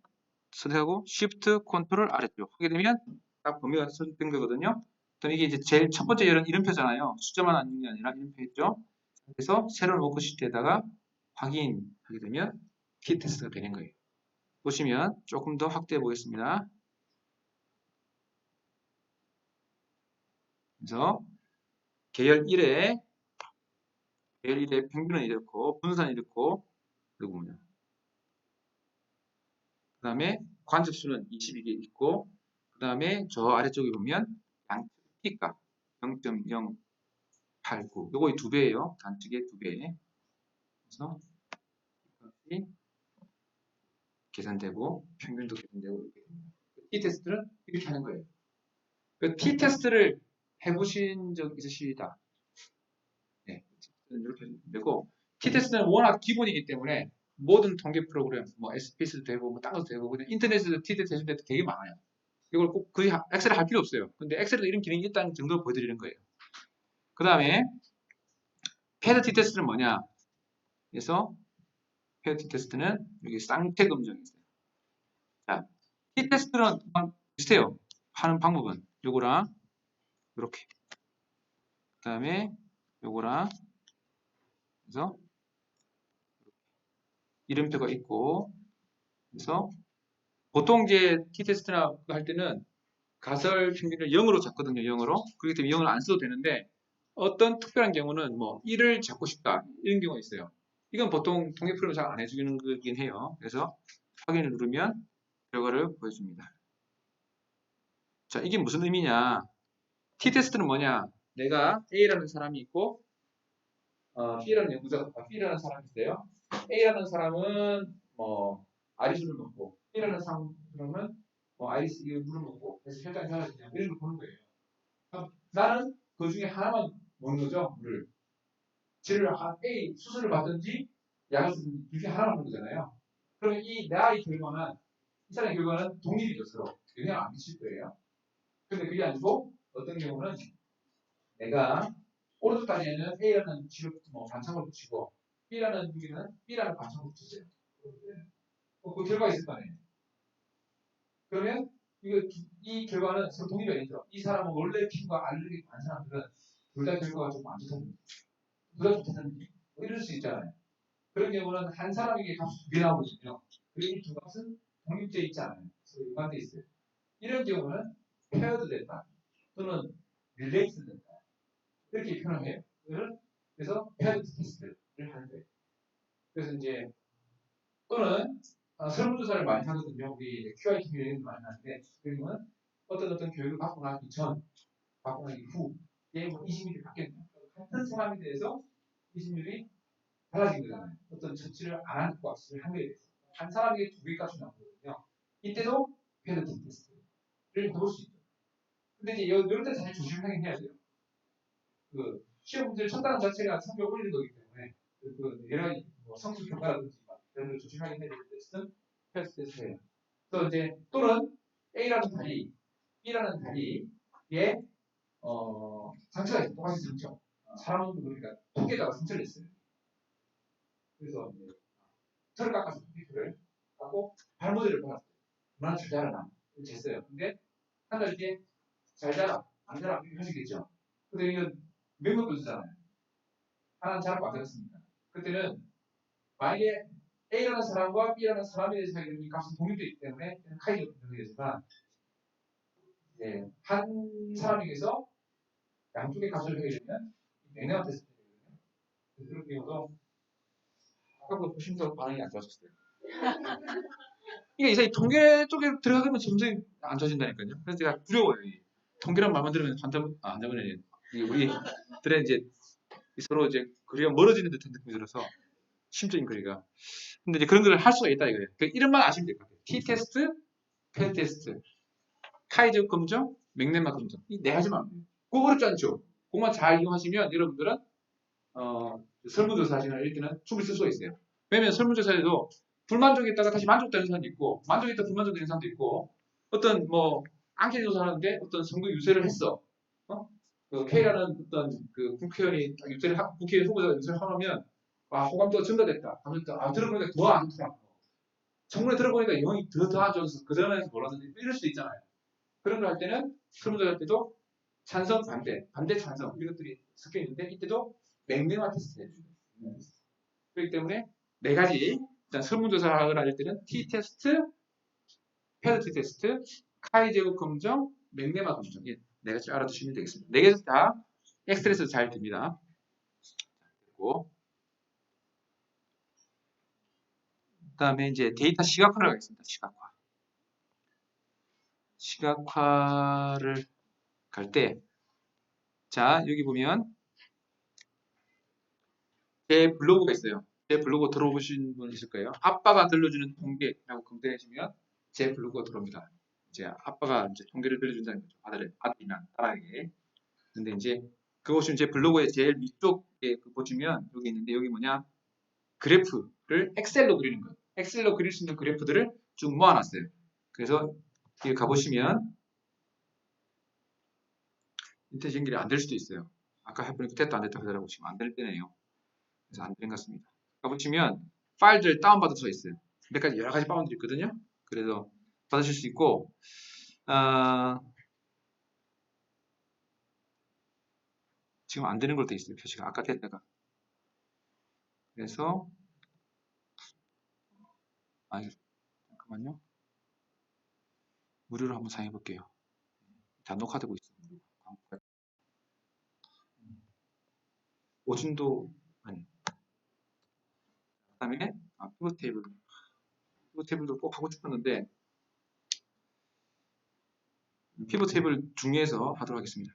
선택하고 Shift, Ctrl 아래쪽 하게 되면 딱 범위가 선택된 거거든요. 그럼 이게 이제 제일 첫 번째 열은 이름표잖아요. 숫자만 아닌 게 아니라 이름표였죠. 그래서 새로운 워크시트에다가 확인하게 되면 T-테스트가 되는 거예요. 보시면 조금 더 확대해 보겠습니다. 그래서 계열 1에 평균은 이렇고 분산이 이렇고 그리고 뭐냐 그 다음에 관측수는 22개 있고 그 다음에 저 아래쪽에 보면 양측 T값 0.089 요거 두 배예요. 단축의 두 배. 그래서 T값이 계산되고 평균도 계산되고 이렇게 됩니다. T-테스트는 이렇게 하는 거예요. 그 T-테스트를 해보신 적 있으시다. 네, 이렇게 되고 T-테스트는 워낙 기본이기 때문에 모든 통계 프로그램, 뭐 SPS도 되고 뭐 다른 것도 되고 그냥 인터넷에도 T-테스트 해줄 때도 되게 많아요. 이걸 꼭 거의 엑셀에 할 필요 없어요. 근데 엑셀에도 이런 기능이 있다는 정도로 보여드리는 거예요. 그 다음에 패드 T-테스트는 뭐냐? 그래서 패드 T-테스트는 여기 쌍태 검정이 있어요. 자, T-테스트는 비슷해요. 하는 방법은 요거랑 이렇게 그다음에 요거랑 그래서 이름표가 있고 그래서 보통 이제 t-테스트나 할 때는 가설 평균을 0으로 잡거든요. 0으로. 그렇기 때문에 0을 안 써도 되는데 어떤 특별한 경우는 뭐 1을 잡고 싶다 이런 경우가 있어요. 이건 보통 통계 프로그램 잘 안 해주는 거긴 해요. 그래서 확인을 누르면 결과를 보여줍니다. 자, 이게 무슨 의미냐? t-테스트는 뭐냐? 내가 A라는 사람이 있고 B라는 연구자가 B라는 사람이 있어요. A라는 사람은 뭐 아리수를 먹고 B라는 사람은 뭐 아이리스 물을 먹고 그래서 혈당이 달라지냐 이런 걸 보는 거예요. 나는 그 중에 하나만 먹는 거죠, 물을. 치료를 A 수술을 받든지 약을 쓰든지 둘 중에 하나만 먹는 거잖아요. 그러면 이 나의 결과는 이 사람의 결과는 독립이죠, 서로 영향을 안 미칠 거예요. 근데 그게 아니고 어떤 경우는 내가 오른쪽 다리에는 A라는 치료 반창을 붙이고 B라는 무기는 B라는 반창을 붙였어요. 그 결과가 있을 거 아니에요. 그러면 이 결과는 서로 독립이 아니죠. 이 사람은 원래 피부가 알레르기 많은 사람들은 둘 다 결과가 좀 안 좋다든지 둘 다 좋다든지 뭐 이럴 수 있잖아요. 그런 경우는 한 사람에게 값이 두 개 나오거든요. 그리고 이 두 값은 독립되어 있지 않아요. 서로 연관되어 있어요. 이런 경우는 페어드 됐다 또는 릴레이스 됐다 이렇게 표현을 해요. 그래서 페어드 테스트를 하는 거예요. 그래서 이제 또는 설문조사를 많이 하거든요. 우리 QI 기준을 많이 하는데 그러면 어떤 교육을 받고 나기 전, 받고 나기 후에 뭐 20일이 바뀌었냐. 같은 사람에 대해서 20일이 달라진 거잖아요. 어떤 처치를 안 한 값을 한 거에 대해서. 한 사람에게 두 개 값이 나오거든요. 이때도 페널티 테스트를 해볼 수 있죠. 근데 이제 이럴 때 사실 조심하긴 해야 돼요. 그 시험 문제를 쳤다는 자체가 성적 올리는 거기 때문에 여러 가지 뭐 성수 평가라든지 이런 걸 조심하긴 해야 될 때는 페널티 테스트예요. 그래서 이제 또는 A라는 다리, B라는 다리에 상처가 있어. 똑같이 상처. 사람은 그러니까 토끼에다가 상처를 냈어요. 그래서 이제 털을 깎아서 토끼털을 깎고 발모제를 받았어요. 얼마나 잘 자라나 쟀어요. 근데 한 달 뒤에 잘 자라, 안 자라 이렇게 하시겠죠. 근데 이건 명목교수잖아요. 하나는 자라고 안 자랐습니다. 그때는 만약에 A라는 사람과 B라는 사람에 대해서 이 값은 독립되어 있기 때문에 카이저 분석이지만 한 사람에게서 양쪽의 값을 하게 되면 맥네마 테스트가 되거든요. 그런 경우도 아까부터 보시면서 반응이 안 좋았었어요. 이게 이제 통계 쪽에 들어가면 점점 안 좋아진다니까요. 그래서 제가 두려워요. 통계란 말만 들으면 환자분이 우리들의 이제 서로 이제 거리가 멀어지는 듯한 느낌이 들어서 심적인 거리가. 근데 이제 그런 걸 할 수가 있다 이거예요. 그 이름만 아시면 될 것 같아요. T-테스트, 펠-테스트, 카이저 검정, 맥네마 검정. 이 네 가지만. 그거 어렵지 않죠? 그것만 잘 이용하시면 여러분들은 설문조사 하시는 이럴 때는 충분히 쓸 수가 있어요. 왜냐면 설문조사에도 불만족했다가 다시 만족되는 사람도 있고 만족했다 불만족되는 사람도 있고 어떤 뭐 앙케이트 조사하는데 어떤 선거 유세를 했어. 그 K라는 어떤 그 국회의원이 국회의원 후보자가 유세를 하면 호감도가 증가됐다. 하면 들어보니까 더 안 좋더라. 청문회 들어보니까 영이 더 안 좋아서 그 전에서 몰랐는데 이럴 수도 있잖아요. 그런 거 할 때는 설문조사 할 때도 찬성, 반대, 찬성 이런 것들이 섞여 있는데 이때도 맥네마 테스트 해주죠. 그렇기 때문에 네 가지 일단 설문조사를 할 때는 T-테스트, 페널티 테스트, 카이제고 검정, 맥네마 검정 네 가지 알아두시면 되겠습니다. 네 개 다 엑셀에서 잘 됩니다. 그리고 그다음에 이제 데이터 시각화를 하겠습니다. 시각화를 갈 때 자 여기 보면 제 블로그가 있어요. 제 블로그 들어보신 분 있을 거예요. 아빠가 들려주는 통계라고 검색하시면 제 블로그가 들어옵니다. 이제 아빠가 이제 통계를 들려준다는 거죠. 아들이나 딸에게. 근데 이제 그것이 제 블로그의 제일 위쪽에 보시면 여기 있는데 여기 뭐냐 그래프를 엑셀로 그리는 거예요. 엑셀로 그릴 수 있는 그래프들을 쭉 모아놨어요. 그래서 여기 가보시면 인터넷 연결이 안 될 수도 있어요. 아까 해보니까 됐다 안 됐다 하더라고 지금 안 될 때네요. 그래서 안 되는 것 같습니다. 가보시면 파일들 다운받을 수가 있어요. 몇 가지 여러 가지 파일들이 있거든요. 그래서 받으실 수 있고 지금 안 되는 걸로 돼 있어요. 표시가 아까 됐다가. 그래서 잠깐만요. 무료로 한번 사용해 볼게요. 다 녹화되고 있어요. 오진도 아니. 그다음에 피벗 테이블. 피벗 테이블도 꼭 하고 싶었는데 피벗 테이블 중에서 하도록 하겠습니다.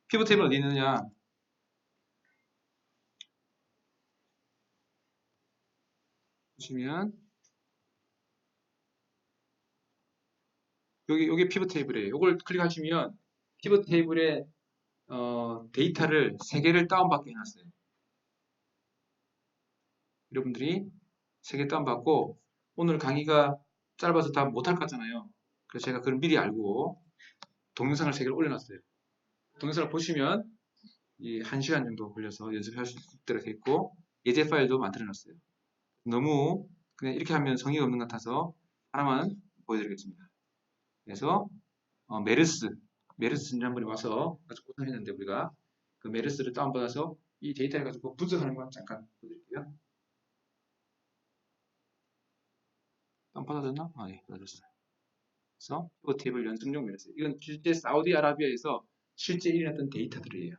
피벗 테이블 어디 있느냐? 보시면 여기 피벗 테이블이에요. 이걸 클릭하시면 피벗 테이블에 데이터를 3개를 다운받게 해놨어요. 여러분들이 3개 다운받고 오늘 강의가 짧아서 다 못할 것 같잖아요. 그래서 제가 그걸 미리 알고 동영상을 3개를 올려놨어요. 동영상을 보시면 이 1시간 정도 걸려서 연습할 수 있도록 했고 예제 파일도 만들어놨어요. 너무 그냥 이렇게 하면 성의가 없는 것 같아서 하나만 보여드리겠습니다. 그래서 메르스 지난번에 와서 아주 고생했는데 우리가 그 메르스를 다운받아서 이 데이터를 가지고 분석하는 거 잠깐 보여드릴게요. 다운받아졌나? 예, 받아졌어요. 그래서 피벗 테이블 연습용 메르스. 이건 실제 사우디아라비아에서 실제 일어났던 데이터들이에요.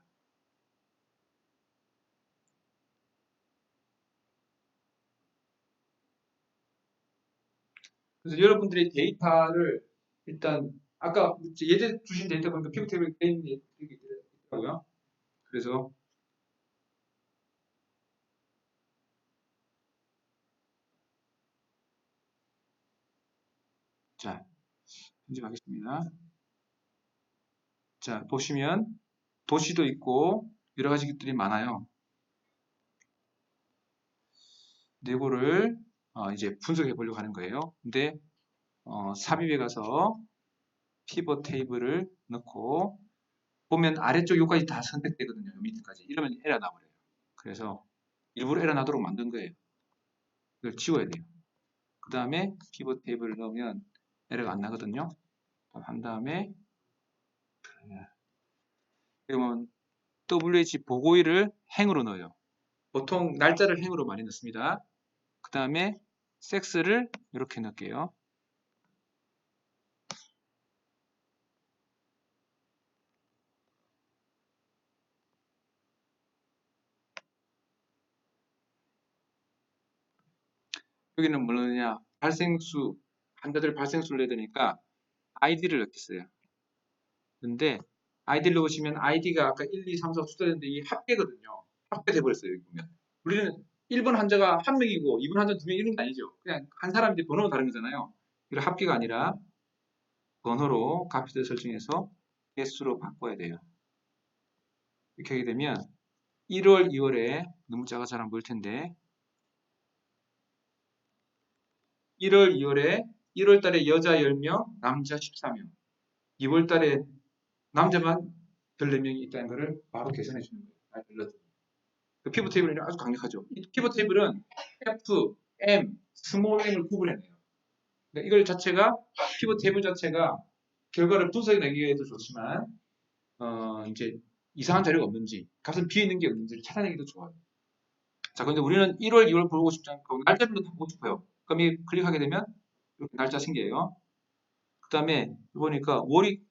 그래서 여러분들의 데이터를 일단 아까 예제 주신 데이터 보니까 피벗 테이블 게임이 있더라고요. 그래서 자, 편집하겠습니다. 자, 보시면 도시도 있고 여러 가지 것들이 많아요. 이거를 이제 분석해 보려고 하는 거예요. 근데 삽입에 가서 피벗 테이블을 넣고 보면 아래쪽 여기까지 다 선택되거든요. 밑에까지. 이러면 에러 나버려요. 그래서 일부러 에러 나도록 만든 거예요. 이걸 지워야 돼요. 그 다음에 피벗 테이블을 넣으면 에러가 안 나거든요. 한 다음에 그러면 WH 보고일을 행으로 넣어요. 보통 날짜를 행으로 많이 넣습니다. 그 다음에 섹스를 이렇게 넣을게요. 여기는 뭐 넣느냐? 발생수, 환자들 발생수를 내야 되니까 아이디를 넣겠어요. 근데 아이디를 넣으시면 아이디가 아까 1, 2, 3, 4 숫자였는데 이게 합계거든요. 합계돼 버렸어요. 여기 보면. 우리는 1번 환자가 한 명이고 2번 환자 두 명 이런 게 아니죠. 그냥 한 사람인데 번호가 다른 거잖아요. 이거 합계가 아니라 번호로 값을 설정해서 개수로 바꿔야 돼요. 이렇게 하게 되면 1월, 2월에 너무 작아서 잘 안 보일 텐데 1월, 2월에 1월 달에 여자 10명, 남자 14명 2월 달에 남자만 14명이 있다는 것을 바로 계산해 주는 거예요. 그 피벗 테이블이 아주 강력하죠. 이 피벗 테이블은 F, M, 스몰 m을 구분해내요. 그러니까 이걸 자체가 피벗 테이블 자체가 결과를 분석해내기 위해도 좋지만 이제 이상한 자료가 없는지 값은 비어 있는 게 없는지를 찾아내기도 좋아요. 자, 근데 우리는 1월, 2월 보고 싶지 않고 날짜별로 다 보고 싶어요. 그럼 이 클릭하게 되면 이렇게 날짜 생겨요. 그 다음에 보니까 월이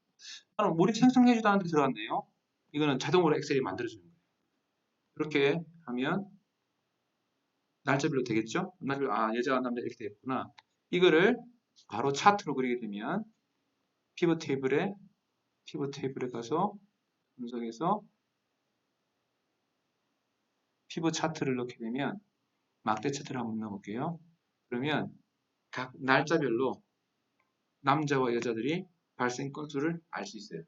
생성해주도 않는데 들어갔네요. 이거는 자동으로 엑셀이 만들어주는 거예요. 이렇게 하면 날짜별로 되겠죠? 날짜별로 여자와 남자 이렇게 되겠구나. 이거를 바로 차트로 그리게 되면 피벗 테이블에 가서 분석해서 피벗 차트를 넣게 되면 막대 차트를 한번 넣어볼게요. 그러면 각 날짜별로 남자와 여자들이 발생 건수를 알 수 있어요.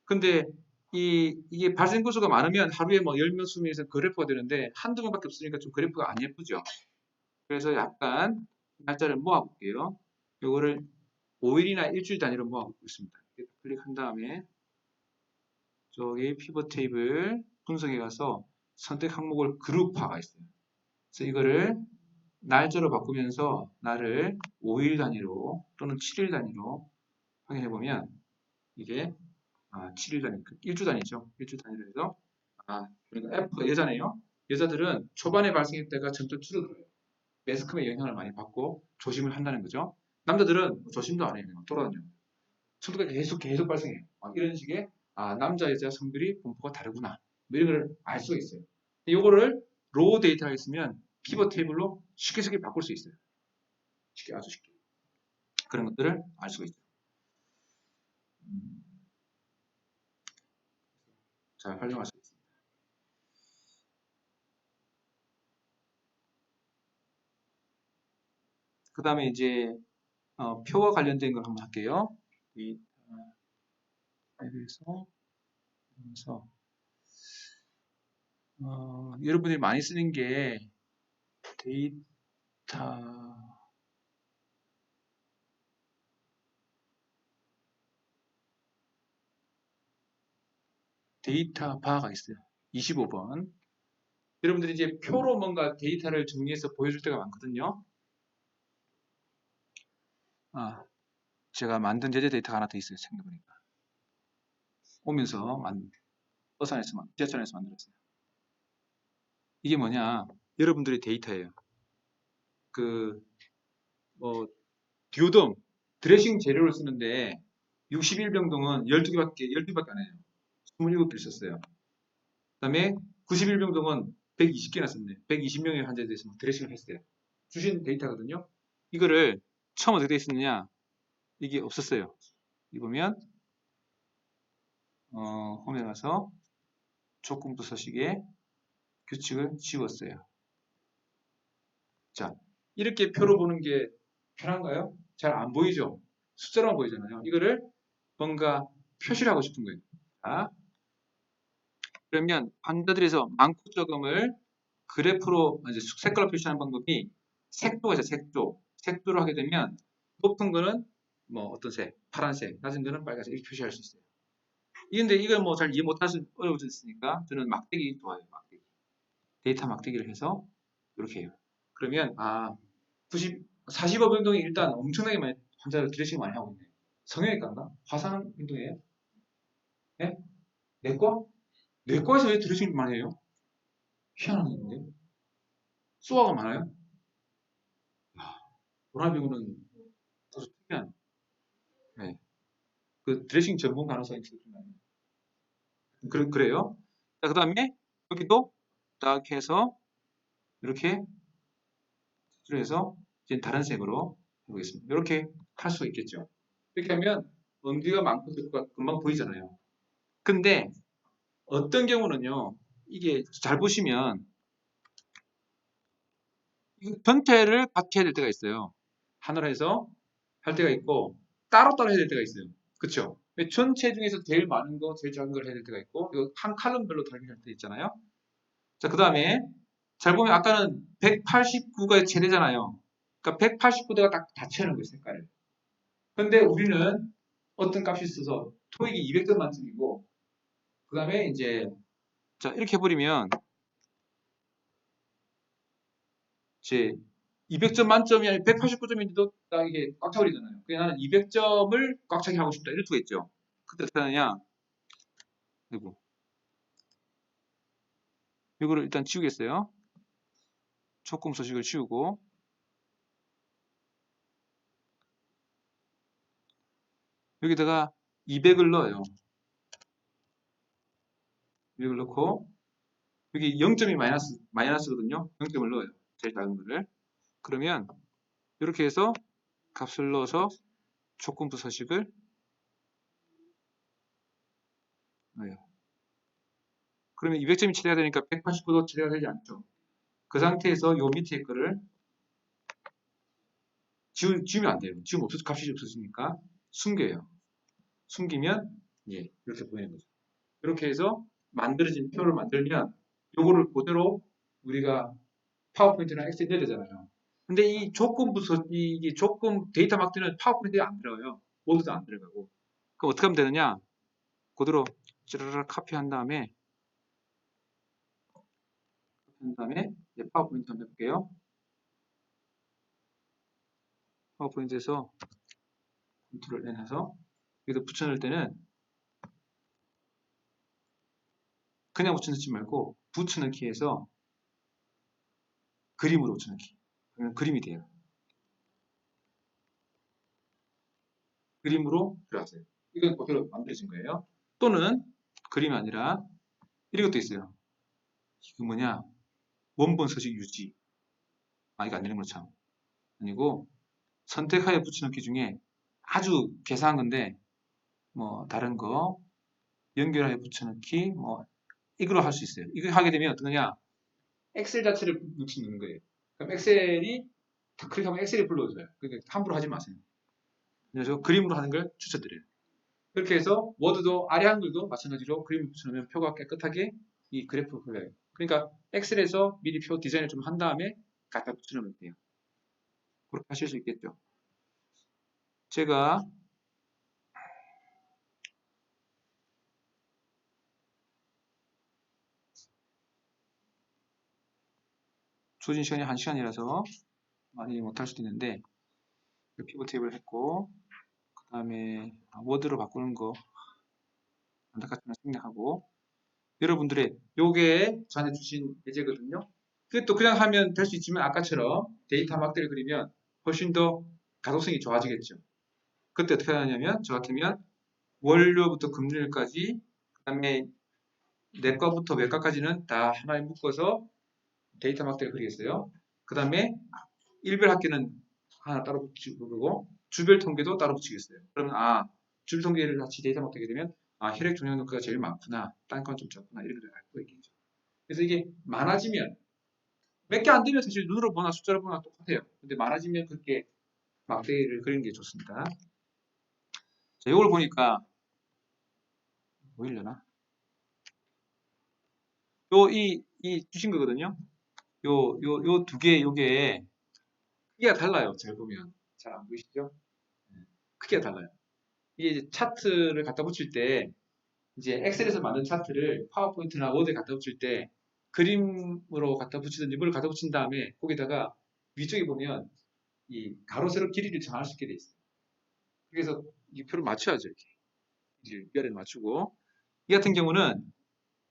근데 이게 발생 건수가 많으면 하루에 뭐 10명, 20명에서 그래프가 되는데 한두 번밖에 없으니까 좀 그래프가 안 예쁘죠. 그래서 약간 날짜를 모아볼게요. 요거를 5일이나 일주일 단위로 모아보겠습니다. 클릭한 다음에 저기 피벗 테이블 분석에 가서 선택 항목을 그룹화가 있어요. 그래서 이거를 날짜로 바꾸면서 날을 5일 단위로 또는 7일 단위로 확인해 보면 이게 7일 단위, 일주 단위죠. 일주 단위로 해서 그러니까 F가 여자네요. 여자들은 초반에 발생할 때가 점점 줄어들어요. 매스컴의 영향을 많이 받고 조심을 한다는 거죠. 남자들은 조심도 안 해요. 그냥 돌아다녀요. 성도가 계속 발생해요. 이런 식의 남자 여자 성별이 분포가 다르구나. 뭐 이런 걸 알 수가 있어요. 이거를 로우 데이터가 있으면 피벗 테이블로 쉽게 바꿀 수 있어요. 아주 쉽게. 그런 것들을 알 수가 있어요. 잘 활용할 수 있습니다. 그 다음에 이제 표와 관련된 걸 한번 할게요. 이 앱에서 여러분들이 많이 쓰는 게 데이터 데이터 바가 있어요. 25번. 여러분들이 이제 표로 뭔가 데이터를 정리해서 보여줄 때가 많거든요. 제가 만든 제재 데이터가 하나 더 있어요. 생각해보니까. 오면서 버스 안에서, 지하철 안에서 만들었어요. 이게 뭐냐. 여러분들의 데이터예요. 듀오덤, 드레싱 재료를 쓰는데 61병동은 12개밖에 안 해요. 27개를 썼어요. 그 다음에 91병동은 120개나 썼네. 120명의 환자에 대해서 드레싱을 했어요. 주신 데이터거든요. 이거를 처음 어떻게 돼 있었느냐. 이게 없었어요. 이 보면 홈에 가서 조건부 서식에 규칙을 지웠어요. 자, 이렇게 표로 보는 게 편한가요? 잘 안 보이죠? 숫자로만 보이잖아요. 이거를 뭔가 표시를 하고 싶은 거예요. 자, 그러면 환자들에서 많고 적음을 그래프로 이제 색깔로 표시하는 방법이 색도가 있어요. 색도로 하게 되면 높은 거는 뭐 어떤 색, 파란색, 낮은 거는 빨간색 이렇게 표시할 수 있어요. 근데 이걸 뭐 잘 이해 못하셔서 어려우셨으니까 저는 막대기 좋아해요. 막대기. 데이터 막대기를 해서 이렇게 해요. 그러면 45 변동이 일단 엄청나게 많이 환자를 드레싱 많이 하고 있네요. 성형외과인가? 화상 운동이에요? 네? 내과? 내과에서 왜 드레싱 많이 해요? 희한한 건데. 수화가 많아요? 도라비고는 아주 특이한. 네. 그 드레싱 전문 간호사인 있거든요. 그래요. 자, 그 다음에 여기도 딱 해서 이렇게 해서 이제 다른 색으로 해보겠습니다. 이렇게 할 수가 있겠죠. 이렇게 하면 먼지가 많고 적고가 금방 보이잖아요. 근데 어떤 경우는요, 이게 잘 보시면 전체를 같이 해야 될 때가 있어요. 하나로 해서 할 때가 있고 따로따로 해야 될 때가 있어요. 그쵸? 전체 중에서 제일 많은 거, 제일 작은 걸 해야 될 때가 있고 이거 한 칼럼별로 다르게 할 때 있잖아요. 자, 그 다음에 잘 보면 아까는 189가 최대잖아요. 그러니까 189대가 딱 다 채우는 거예요, 색깔을. 근데 우리는 어떤 값이 있어서 토익이 200점 만점이고 그 다음에 이제 자 이렇게 해버리면 제 200점 만점이 아니라 189점인데도 딱 이게 꽉 차버리잖아요. 그냥 나는 200점을 꽉 차게 하고 싶다. 이럴 수가 있죠. 그때 어떻게 하느냐. 그리고 이거를 일단 지우겠어요. 조건 소식을 지우고 여기다가 200을 넣어요. 200을 넣고 여기 0점이 마이너스거든요. 0점을 넣어요. 제일 작은 거를. 그러면 이렇게 해서 값을 넣어서 조건부 서식을 넣어요. 그러면 200점이 최대가 되니까 189도 최대가 되지 않죠. 그 상태에서 요 밑에 거를 지우면 안 돼요. 지우면 값이 없어지니까 숨겨요. 숨기면 예, 이렇게 보이는 거죠. 이렇게 해서 만들어진 표를 만들면 요거를 그대로 우리가 파워포인트나 엑셀에 넣어야 되잖아요. 근데 이 이게 조건 데이터 막대는 파워포인트에 안 들어가요. 모두도 안 들어가고. 그럼 어떻게 하면 되느냐? 그대로 찌르르 카피한 다음에 파워포인트 한번 해볼게요. 파워포인트에서 컨트롤 N 해서 여기다 붙여넣을 때는 그냥 붙여넣지 말고 붙여넣기해서 그림으로 붙여넣기. 그러면 그림이 돼요. 그림으로 들어가세요. 이건 그대로 만들어진 거예요. 또는 그림이 아니라 이런 것도 있어요. 이거 뭐냐? 원본 서식 유지. 아, 이거 안 되는 거 참. 아니고 선택하여 붙여넣기 중에 아주 개사한 건데 뭐 다른 거 연결하여 붙여넣기 뭐 이걸로 할 수 있어요. 이거 하게 되면 어떠냐? 엑셀 자체를 붙여넣는 거예요. 그럼 엑셀이 탁 클릭하면 엑셀이 불러줘요. 그러니까 함부로 하지 마세요. 그래서 그림으로 하는 걸 추천드려요. 그렇게 해서 워드도 아래 한글도 마찬가지로 그림을 붙여놓으면 표가 깨끗하게 이 그래프가 걸려요. 그러니까 엑셀에서 미리 표 디자인을 좀 한 다음에 갖다 붙여놓으면 돼요. 그렇게 하실 수 있겠죠. 제가 주어진 시간이 1시간이라서 많이 못할 수도 있는데 피벗 테이블 했고 그 다음에 워드로 바꾸는 거 안타깝지만 생략하고 여러분들의 요게 저한테 주신 예제거든요. 그것도 그냥 하면 될 수 있지만 아까처럼 데이터 막대를 그리면 훨씬 더 가독성이 좋아지겠죠. 그때 어떻게 하냐면 저 같으면 월요부터 금요일까지 그 다음에 내과부터 외과까지는 다 하나에 묶어서 데이터 막대를 그리겠어요. 그 다음에 일별 학기는 하나 따로 붙이고 주별 통계도 따로 붙이겠어요. 그러면 주별 통계를 같이 데이터 막대게 되면 혈액 종양 녹화가 제일 많구나. 딴 건 좀 적구나. 이런 걸 알 수 있겠죠. 그래서 이게 많아지면 몇 개 안 되면 사실 눈으로 보나 숫자로 보나 똑같아요. 근데 많아지면 그렇게 막대를 그리는 게 좋습니다. 자, 이걸 보니까 보이려나? 이 주신 거거든요. 요 두 개, 요게 크기가 달라요. 잘 보면. 잘 안 보이시죠? 크기가 달라요. 이게 이제 차트를 갖다 붙일 때, 이제 엑셀에서 만든 차트를 파워포인트나 워드에 갖다 붙일 때, 그림으로 갖다 붙이든지 뭘 갖다 붙인 다음에, 거기다가 위쪽에 보면, 이 가로, 세로 길이를 정할 수 있게 돼 있어요. 그래서 이 표를 맞춰야죠. 이렇게. 위아래를 맞추고. 이 같은 경우는,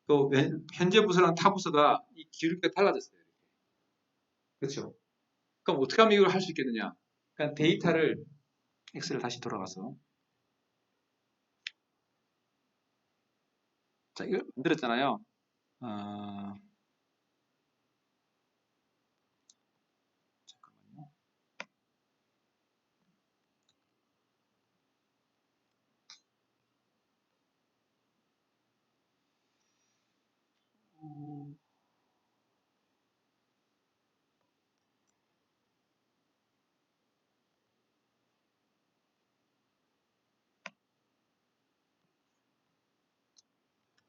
또 현재 부서랑 타 부서가 이 기울기가 달라졌어요. 그렇죠? 그럼 어떻게 하면 이걸 할 수 있겠느냐? 그러니까 데이터를 엑셀을 다시 돌아가서 자 이걸 만들었잖아요. 어, 잠깐만요.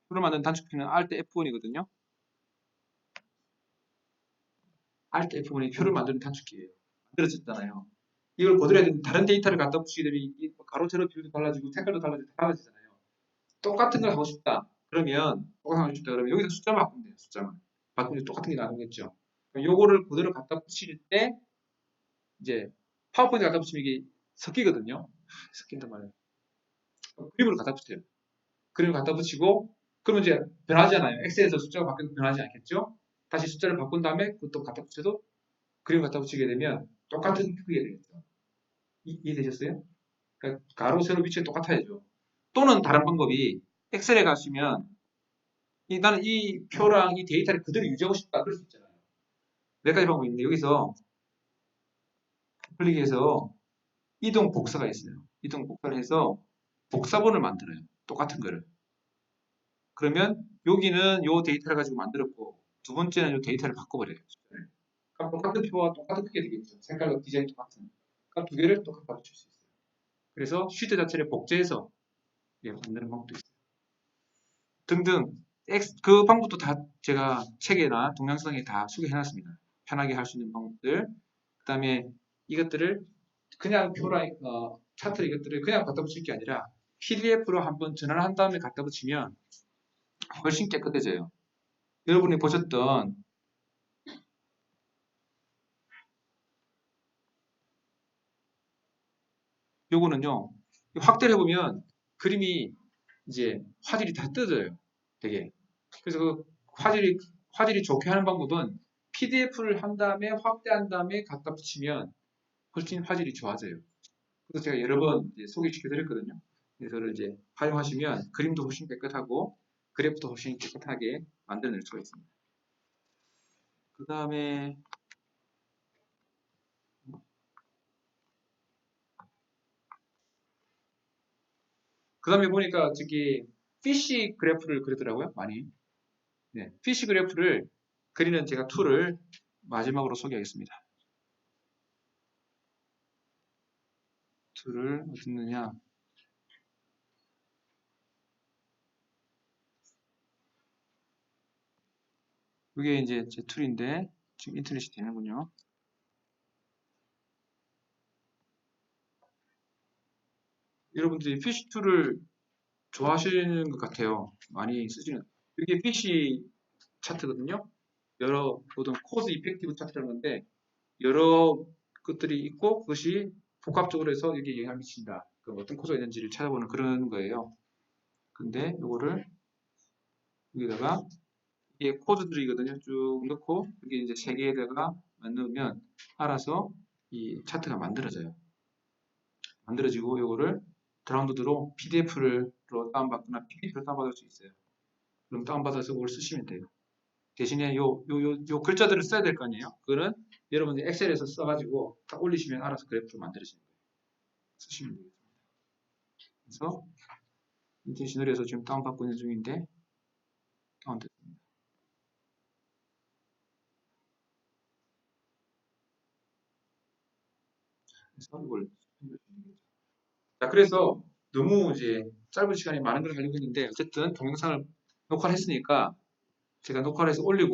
표를 만든 단축키는 Alt F1이거든요. Alt F1이 표를 만드는 단축키예요. 만들어졌잖아요. 이걸 그대로 해야 되는 다른 데이터를 갖다 붙이게 되면 이 가로 세로 비율도 달라지고 색깔도 달라지고 달라지잖아요. 똑같은 걸 하고 싶다. 그러면 똑같은 걸 하고 싶다. 그러면 여기서 숫자만 바꾸면 돼요. 숫자만. 바꾸면 똑같은 게 나오겠죠. 요거를 그대로 갖다 붙일 때 이제 파워포인트 갖다 붙이면 이게 섞이거든요. 섞인단 말이에요. 그림으로 갖다 붙여요. 그림을 갖다 붙이고 그러면 이제 변하지 않아요. 엑셀에서 숫자가 바뀌어도 변하지 않겠죠? 다시 숫자를 바꾼 다음에 그것도 갖다 붙여도 그림 갖다 붙이게 되면 똑같은 크기가 되겠죠. 이해되셨어요? 그러니까 가로, 세로 위치가 똑같아야죠. 또는 다른 방법이 엑셀에 가시면 나는 이 표랑 이 데이터를 그대로 유지하고 싶다. 그럴 수 있잖아요. 몇 가지 방법이 있는데 여기서 클릭해서 이동 복사가 있어요. 이동 복사를 해서 복사본을 만들어요. 똑같은 거를. 그러면 여기는 요 데이터를 가지고 만들었고 두 번째는 요 데이터를 바꿔버려요. 그럼 똑같은 표와 똑같은 크게 되겠죠. 색깔과 디자인이 똑같은. 그럼 두 개를 똑같이 붙일 수 있어요. 그래서 시트 자체를 복제해서 만드는 방법도 있어요. 등등 그 방법도 다 제가 책이나 동영상에 다 소개해놨습니다. 편하게 할 수 있는 방법들. 그 다음에 이것들을 그냥 표랑 차트 이것들을 그냥 갖다 붙일 게 아니라 PDF로 한번 전환을 한 다음에 갖다 붙이면 훨씬 깨끗해져요. 여러분이 보셨던 요거는요. 확대를 해보면 그림이 이제 화질이 다 뜯어져요. 되게. 그래서 그 화질이 좋게 하는 방법은 PDF를 한 다음에 확대한 다음에 갖다 붙이면 훨씬 화질이 좋아져요. 그래서 제가 여러 번 소개시켜 드렸거든요. 그래서 이제 활용하시면 그림도 훨씬 깨끗하고 그래프도 훨씬 깨끗하게 만들어낼 수가 있습니다. 그 다음에 보니까 저기 피쉬 그래프를 그리더라고요. 많이. 네, 피쉬 그래프를 그리는 제가 툴을 마지막으로 소개하겠습니다. 툴을 어디 있느냐? 이게 이제 제 툴인데 지금 인터넷이 되는군요. 여러분들이 피쉬 툴을 좋아하시는 것 같아요. 많이 쓰시는. 이게 피쉬 차트거든요. 여러 보통 코드 이펙티브 차트라는 건데 여러 것들이 있고 그것이 복합적으로 해서 이게 영향을 미친다. 그 어떤 코드가 있는지를 찾아보는 그런 거예요. 근데 이거를 여기다가 이게 코드들이거든요. 쭉 넣고 이게 이제 세 개에다가 넣으면 알아서 이 차트가 만들어져요. 만들어지고 이거를 드라운드로 PDF로 다운받거나 PPT로 다운받을 수 있어요. 그럼 다운받아서 그걸 쓰시면 돼요. 대신에 요 글자들을 써야 될 거 아니에요? 그거는 여러분이 엑셀에서 써가지고 딱 올리시면 알아서 그래프로 만들어지는 거예요. 쓰시면 되겠습니다. 그래서 인텐시널에서 지금 다운받고 있는 중인데 다운됐습니다. 그래서 이걸 자, 그래서 너무 이제 짧은 시간에 많은 걸 하려고 했는데 어쨌든 동영상을 녹화를 했으니까 제가 녹화를 해서 올린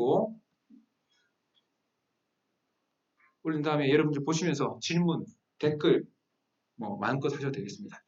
다음에 여러분들 보시면서 질문, 댓글 뭐 마음껏 하셔도 되겠습니다.